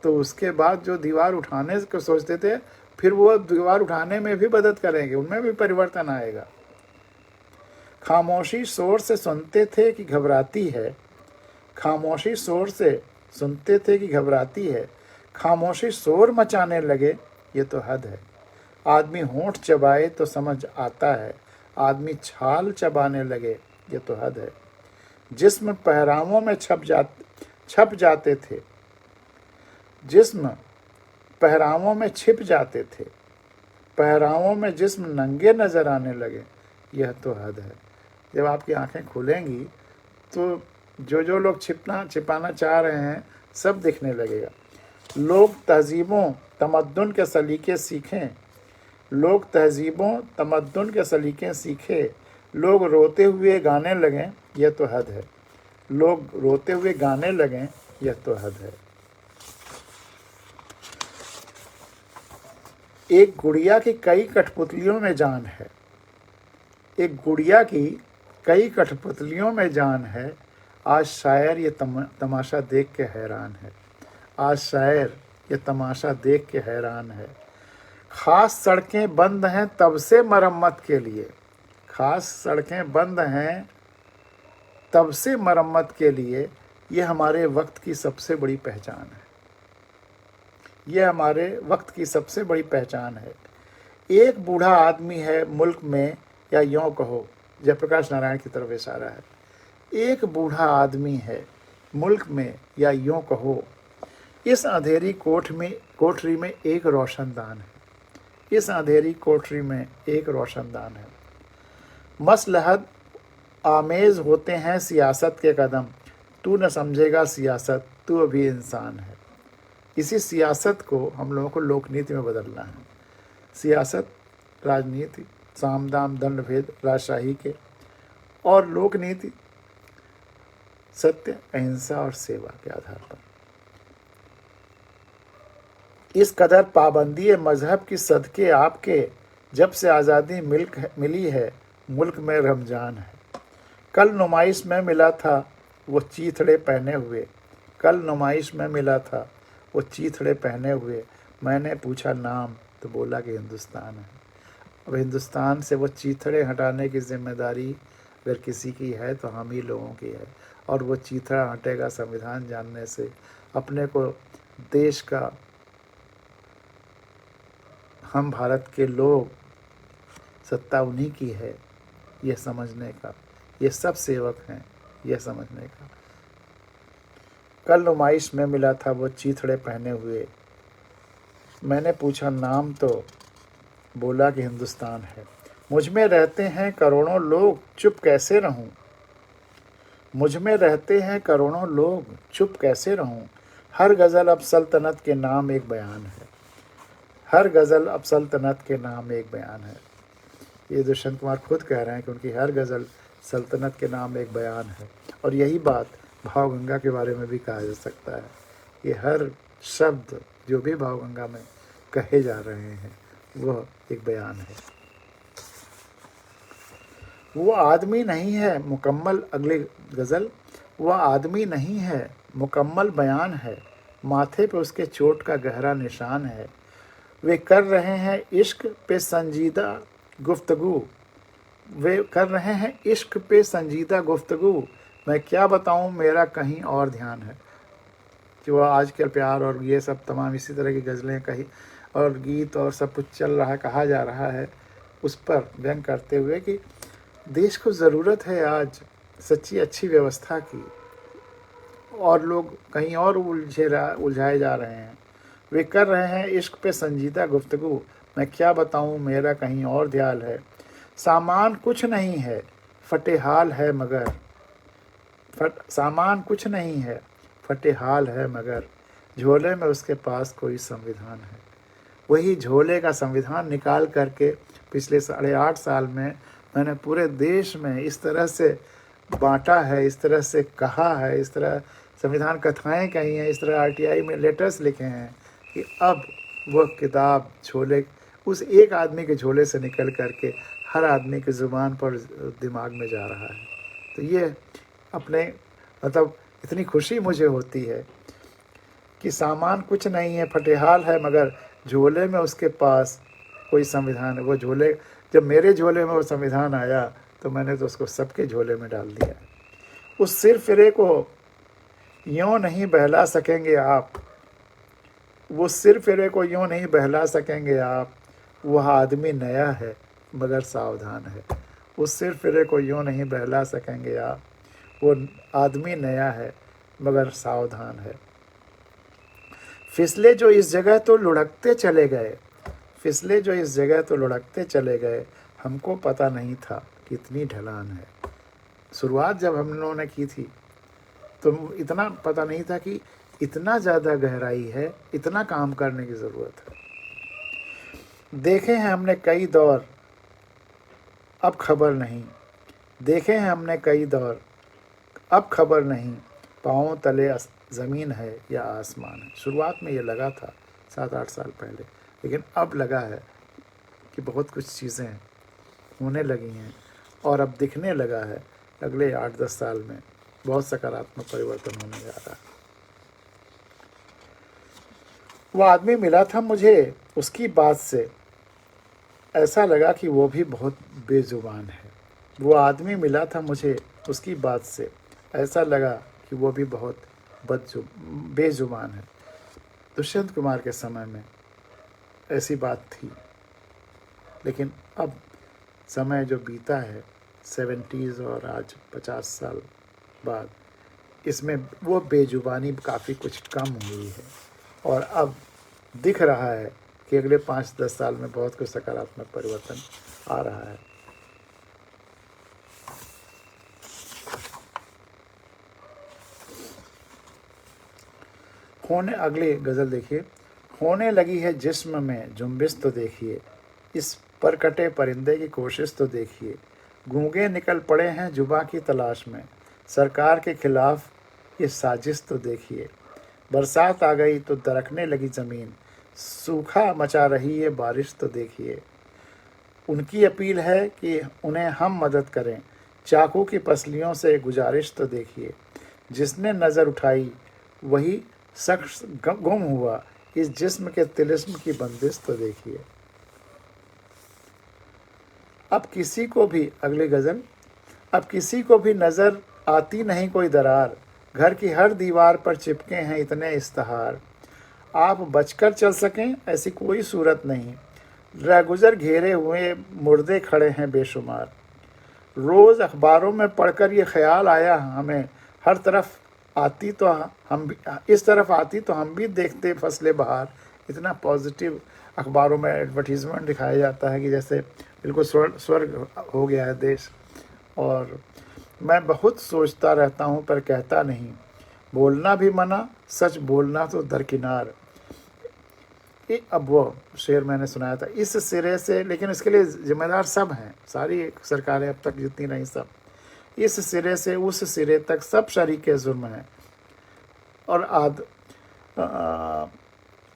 Speaker 1: तो उसके बाद जो दीवार उठाने को सोचते थे फिर वो दीवार उठाने में भी मदद करेंगे, उनमें भी परिवर्तन आएगा। खामोशी शोर से सुनते थे कि घबराती है, खामोशी शोर से सुनते थे कि घबराती है, खामोशी शोर मचाने लगे, ये तो हद है। आदमी होंठ चबाए तो समझ आता है, आदमी छाल चबाने लगे, ये तो हद है। जिस्म पहरावों में छप जाते थे, जिस्म पहरावों में छिप जाते थे, पहरावों में जिस्म नंगे नजर आने लगे, यह तो हद है। जब आपकी आंखें खुलेंगी तो जो लोग छिपाना चाह रहे हैं सब दिखने लगेगा। लोग तहजीबों तमद्दुन के सलीके सीखें, लोग तहजीबों तमद्दुन के सलीके सीखे, लोग रोते हुए गाने लगें, यह तो हद है। लोग रोते हुए गाने लगें, यह तो हद है। एक गुड़िया की कई कठपुतलियों में जान है, एक गुड़िया की कई कठपुतलियों में जान है, आज शायर ये तमाशा देख के हैरान है, आज शायर ये तमाशा देख के हैरान है। खास सड़कें बंद हैं तब से मरम्मत के लिए, खास सड़कें बंद हैं तब से मरम्मत के लिए, ये हमारे वक्त की सबसे बड़ी पहचान है, ये हमारे वक्त की सबसे बड़ी पहचान है। एक बूढ़ा आदमी है मुल्क में, या यूँ कहो, जयप्रकाश नारायण की तरफ इशारा है, एक बूढ़ा आदमी है मुल्क में, या यूँ कहो, इस अंधेरी कोठरी में एक रोशनदान है, इस अंधेरी कोठरी में एक रोशनदान है। मसलहत आमेज होते हैं सियासत के कदम, तू न समझेगा सियासत, तू अभी इंसान है। इसी सियासत को हम लोगों को लोकनीति में बदलना है। सियासत, राजनीति, साम दाम दंड भेद राजशाही के, और लोकनीति सत्य, अहिंसा और सेवा के आधार पर। इस कदर पाबंदी मजहब की सदके आपके, जब से आज़ादी मिली है मुल्क में रमजान है। कल नुमाइश में मिला था वो चीथड़े पहने हुए, कल नुमाइश में मिला था वो चीथड़े पहने हुए, मैंने पूछा नाम तो बोला कि हिंदुस्तान है। अब हिंदुस्तान से वो चीथड़े हटाने की जिम्मेदारी अगर किसी की है तो हम ही लोगों की है, और वो चीथड़ा हटेगा संविधान जानने से। अपने को देश का, हम भारत के लोग, सत्ता उन्हीं की है, ये समझने का, ये सब सेवक हैं यह समझने का। कल नुमाइश में मिला था वो चीथड़े पहने हुए, मैंने पूछा नाम तो बोला कि हिंदुस्तान है। मुझ में रहते हैं करोड़ों लोग, चुप कैसे रहूं, मुझ में रहते हैं करोड़ों लोग, चुप कैसे रहूं। हर गज़ल अब सल्तनत के नाम एक बयान है, हर गज़ल अब सल्तनत के नाम एक बयान है। ये दुष्यंत कुमार खुद कह रहे हैं कि उनकी हर गज़ल सल्तनत के नाम एक बयान है, और यही बात भावगंगा के बारे में भी कहा जा सकता है। ये हर शब्द जो भी भावगंगा में कहे जा रहे हैं वह एक बयान है। वो आदमी नहीं है मुकम्मल, अगली गज़ल, वह आदमी नहीं है मुकम्मल बयान है, माथे पे उसके चोट का गहरा निशान है। वे कर रहे हैं इश्क पे संजीदा गुफ्तगू, वे कर रहे हैं इश्क पे संजीदा गुफ्तगू, मैं क्या बताऊं मेरा कहीं और ध्यान है। जो आजकल प्यार और ये सब तमाम इसी तरह की गज़लें कही और गीत और सब कुछ चल रहा है, कहा जा रहा है, उस पर व्यंग करते हुए कि देश को ज़रूरत है आज सच्ची अच्छी व्यवस्था की, और लोग कहीं और उलझाए जा रहे हैं। वे कर रहे हैं इश्क पे संजीदा गुफ्तगू, मैं क्या बताऊं मेरा कहीं और ध्यान है। सामान कुछ नहीं है फटे हाल है मगर, सामान कुछ नहीं है फटे हाल है मगर, झोले में उसके पास कोई संविधान है। वही झोले का संविधान निकाल करके पिछले 8.5 साल में मैंने पूरे देश में इस तरह से बांटा है, इस तरह से कहा है, इस तरह संविधान कथाएं कही हैं, इस तरह आरटीआई में लेटर्स लिखे हैं कि अब वह किताब झोले, उस एक आदमी के झोले से निकल करके हर आदमी की ज़ुबान पर, दिमाग में जा रहा है। तो ये अपने मतलब इतनी खुशी मुझे होती है कि सामान कुछ नहीं है फटेहाल है मगर, झोले में उसके पास कोई संविधान है। वो झोले, जब मेरे झोले में वो संविधान आया तो मैंने तो उसको सबके झोले में डाल दिया। उस सिर फिरे को यूँ नहीं बहला सकेंगे आप, वो सिर फिरे को यूँ नहीं बहला सकेंगे आप, वह आदमी नया है मगर सावधान है। उस सिर फिरे को यूँ नहीं बहला सकेंगे आप, वो आदमी नया है मगर सावधान है। फिसले जो इस जगह तो लुढ़कते चले गए, फिसले जो इस जगह तो लुढ़कते चले गए, हमको पता नहीं था कितनी ढलान है। शुरुआत जब हम लोगों ने की थी तो इतना पता नहीं था कि इतना ज़्यादा गहराई है, इतना काम करने की ज़रूरत है। देखे हैं हमने कई दौर, अब खबर नहीं, देखे हैं हमने कई दौर, अब खबर नहीं, पाँव तले ज़मीन है या आसमान है। शुरुआत में ये लगा था 7-8 साल पहले, लेकिन अब लगा है कि बहुत कुछ चीज़ें होने लगी हैं और अब दिखने लगा है अगले 8-10 साल में बहुत सकारात्मक परिवर्तन होने जा रहा है। वो आदमी मिला था मुझे उसकी बात से, ऐसा लगा कि वो भी बहुत बेजुबान है। वो आदमी मिला था मुझे उसकी बात से, ऐसा लगा कि वो भी बहुत बेजुबान है। दुष्यंत कुमार के समय में ऐसी बात थी, लेकिन अब समय जो बीता है 70s और आज 50 साल बाद, इसमें वो बेजुबानी काफ़ी कुछ कम हुई है और अब दिख रहा है कि अगले 5-10 साल में बहुत कुछ सकारात्मक परिवर्तन आ रहा है। अगली गज़ल देखिए। होने लगी है जिस्म में जुम्बिश तो देखिए, इस पर कटे परिंदे की कोशिश तो देखिए। गूंगे निकल पड़े हैं जुबा की तलाश में, सरकार के खिलाफ ये साजिश तो देखिए। बरसात आ गई तो दरकने लगी ज़मीन, सूखा मचा रही है बारिश तो देखिए। उनकी अपील है कि उन्हें हम मदद करें, चाकू की पसलियों से गुजारिश तो देखिए। जिसने नज़र उठाई वही शख्स गुम हुआ, इस जिस्म के तिलिस्म की बंदिश तो देखिए। अब किसी को भी, अगली गज़ल, अब किसी को भी नज़र आती नहीं कोई दरार, घर की हर दीवार पर चिपके हैं इतने इश्तहार। आप बचकर चल सकें ऐसी कोई सूरत नहीं, राहगुज़र घेरे हुए मुर्दे खड़े हैं बेशुमार। रोज़ अखबारों में पढ़कर ये ख्याल आया हमें, हर तरफ आती तो हम भी, इस तरफ आती तो हम भी देखते फसले बहार। इतना पॉजिटिव अखबारों में एडवर्टीज़मेंट दिखाया जाता है कि जैसे बिल्कुल स्वर्ग हो गया है देश। और मैं बहुत सोचता रहता हूँ पर कहता नहीं, बोलना भी मना, सच बोलना तो दरकिनार। अब वो शेर मैंने सुनाया था, इस सिरे से, लेकिन इसके लिए जिम्मेदार सब हैं, सारी सरकारें अब तक जितनी रही सब। इस सिरे से उस सिरे तक सब शरीके जुर्म हैं और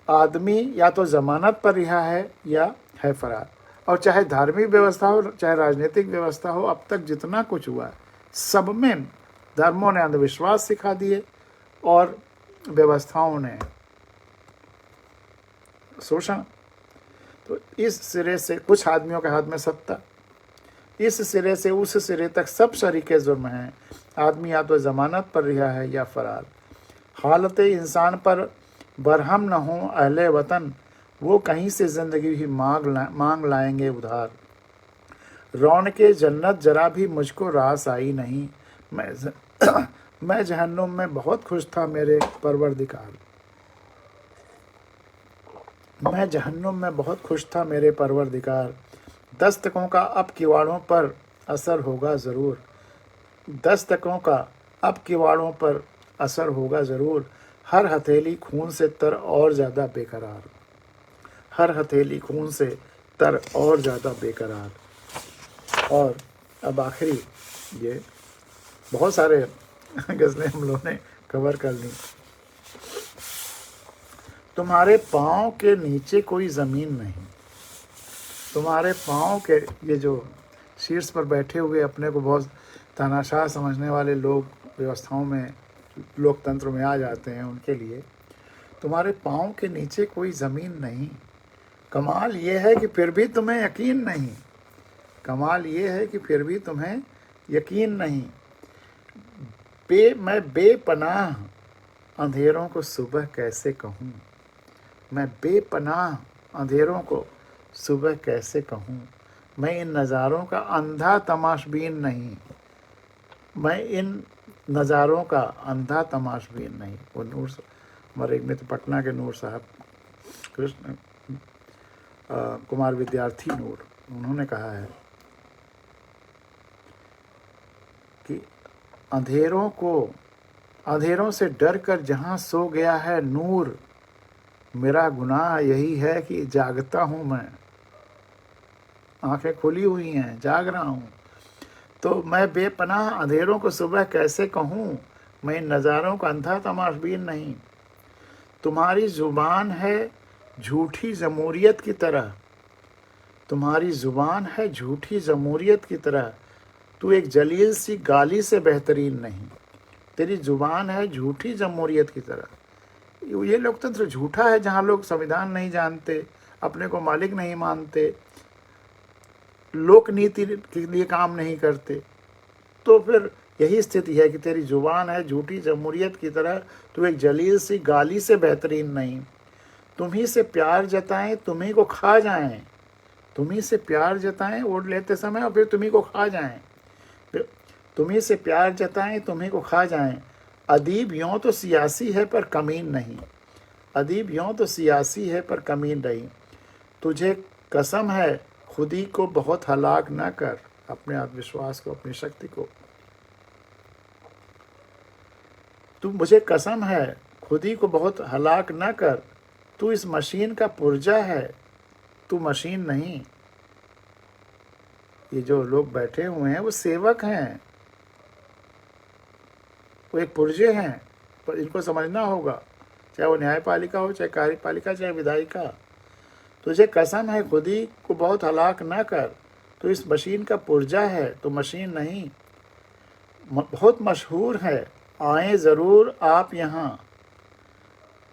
Speaker 1: आदमी या तो ज़मानत पर रिहा है या है फरार। और चाहे धार्मिक व्यवस्था हो चाहे राजनीतिक व्यवस्था हो, अब तक जितना कुछ हुआ है सब में धर्मों ने अंधविश्वास सिखा दिए और व्यवस्थाओं ने शोषण। तो इस सिरे से कुछ आदमियों के हाथ में सत्ता, इस सिरे से उस सिरे तक सब शरीके जुर्म हैं। आदमी या तो ज़मानत पर रिहा है या फरार। हालत इंसान पर बरहम न हो अहले वतन, वो कहीं से ज़िंदगी ही मांग लाएंगे उधार। रौनके जन्नत जरा भी मुझको रास आई नहीं, मैं जहन्नुम में बहुत खुश था मेरे परवरदिगार। मैं जहन्नुम में बहुत खुश था मेरे परवरदिगार। दस्तकों का अब किवाड़ों पर असर होगा ज़रूर, दस्तकों का अब किवाड़ों पर असर होगा ज़रूर। हर हथेली खून से तर और ज़्यादा बेकरार, हर हथेली खून से तर और ज़्यादा बेकरार। और अब आखिरी, ये बहुत सारे गज़लें हम लोगों ने कवर कर ली। तुम्हारे पाँव के नीचे कोई ज़मीन नहीं, तुम्हारे पाँव के, ये जो शीर्ष पर बैठे हुए अपने को बहुत तानाशाह समझने वाले लोग व्यवस्थाओं में, लोकतंत्र में आ जाते हैं, उनके लिए तुम्हारे पाँव के नीचे कोई ज़मीन नहीं, कमाल ये है कि फिर भी तुम्हें यकीन नहीं, कमाल ये है कि फिर भी तुम्हें यकीन नहीं। मैं बेपनाह अंधेरों को सुबह कैसे कहूँ, मैं बेपनाह अंधेरों को सुबह कैसे कहूँ। मैं इन नज़ारों का अंधा तमाशबीन नहीं, मैं इन नज़ारों का अंधा तमाशबीन नहीं। वो नूर हमारे एक मित्र पटना के नूर साहब कृष्ण कुमार विद्यार्थी नूर, उन्होंने कहा है कि अंधेरों से डर कर जहाँ सो गया है नूर, मेरा गुनाह यही है कि जागता हूँ मैं, आंखें खुली हुई हैं, जाग रहा हूँ। तो मैं बेपनाह अंधेरों को सुबह कैसे कहूँ, मैं इन नज़ारों का अंधा तमाशबीन नहीं। तुम्हारी ज़ुबान है झूठी जमूरियत की तरह, तुम्हारी ज़ुबान है झूठी जमूरियत की तरह, तू एक जलील सी गाली से बेहतरीन नहीं। तेरी ज़ुबान है झूठी जमूरियत की तरह। ये लोकतंत्र झूठा है जहाँ लोग संविधान नहीं जानते, अपने को मालिक नहीं मानते, लोक नीति के लिए काम नहीं करते। तो फिर यही स्थिति है कि तेरी ज़ुबान है झूठी जमूरियत की तरह, तू एक जलील सी गाली से बेहतरीन नहीं। तुम्ही से प्यार जताएं तुम्ही को खा जाएं, तुम्ही से प्यार जताएं वोट लेते समय और फिर तुम्ही को खा जाएं, तुम्ही से प्यार जताएं तुम्ही को खा जाएं। अदीब यों तो सियासी है पर कमीन नहीं, अदीब यों तो सियासी है पर कमीन नहीं। तुझे कसम है खुदी को बहुत हलाक न कर, अपने आत्मविश्वास को, अपनी शक्ति को। तू मुझे कसम है खुदी को बहुत हलाक न कर, तू इस मशीन का पुर्जा है, तू मशीन नहीं। ये जो लोग बैठे हुए हैं वो सेवक हैं, वो एक पुर्जे हैं, पर इनको समझना होगा, चाहे वो न्यायपालिका हो, चाहे कार्यपालिका, चाहे विधायिका। तुझे कसम है खुदी को बहुत हलाक न कर, तो इस मशीन का पुर्जा है, तो मशीन नहीं। बहुत मशहूर है आए ज़रूर आप यहाँ,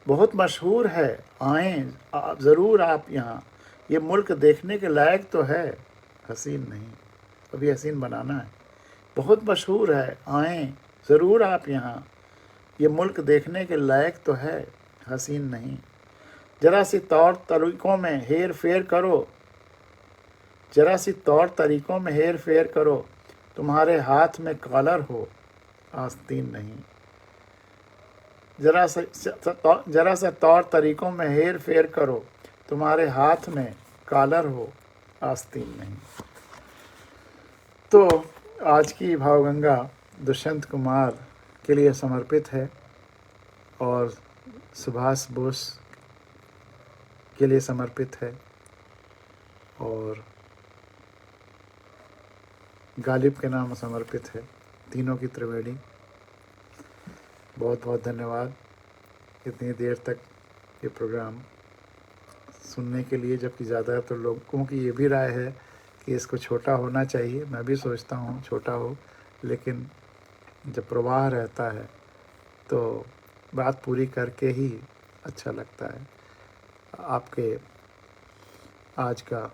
Speaker 1: बहुत मशहूर है आए ज़रूर आप यहाँ, ये मुल्क देखने के लायक तो है, हसीन नहीं। अभी हसीन बनाना है। बहुत मशहूर है आए ज़रूर आप यहाँ, ये मुल्क देखने के लायक तो है, हसीन नहीं। जरा सी तौर तरीक़ों में हेर फेर करो, जरा सी तौर तरीक़ों में हेर फेर करो, तुम्हारे हाथ में कॉलर हो, आस्तीन नहीं। जरा सा तौर तरीक़ों में हेर फेर करो, तुम्हारे हाथ में कॉलर हो, आस्तीन नहीं। तो आज की भावगंगा दुष्यंत कुमार के लिए समर्पित है और सुभाष बोस के लिए समर्पित है और गालिब के नाम समर्पित है, तीनों की त्रिवेणी। बहुत बहुत धन्यवाद इतनी देर तक ये प्रोग्राम सुनने के लिए, जबकि ज़्यादातर लोगों की ये भी राय है कि इसको छोटा होना चाहिए। मैं भी सोचता हूँ छोटा हो, लेकिन जब प्रवाह रहता है तो बात पूरी करके ही अच्छा लगता है। आपके आज का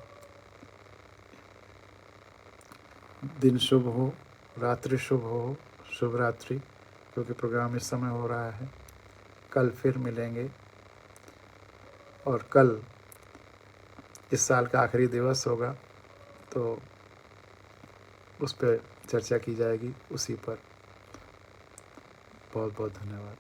Speaker 1: दिन शुभ हो, रात्रि शुभ हो, शुभ रात्रि, क्योंकि प्रोग्राम इस समय हो रहा है। कल फिर मिलेंगे और कल इस साल का आखिरी दिवस होगा, तो उस पर चर्चा की जाएगी, उसी पर। बहुत बहुत धन्यवाद।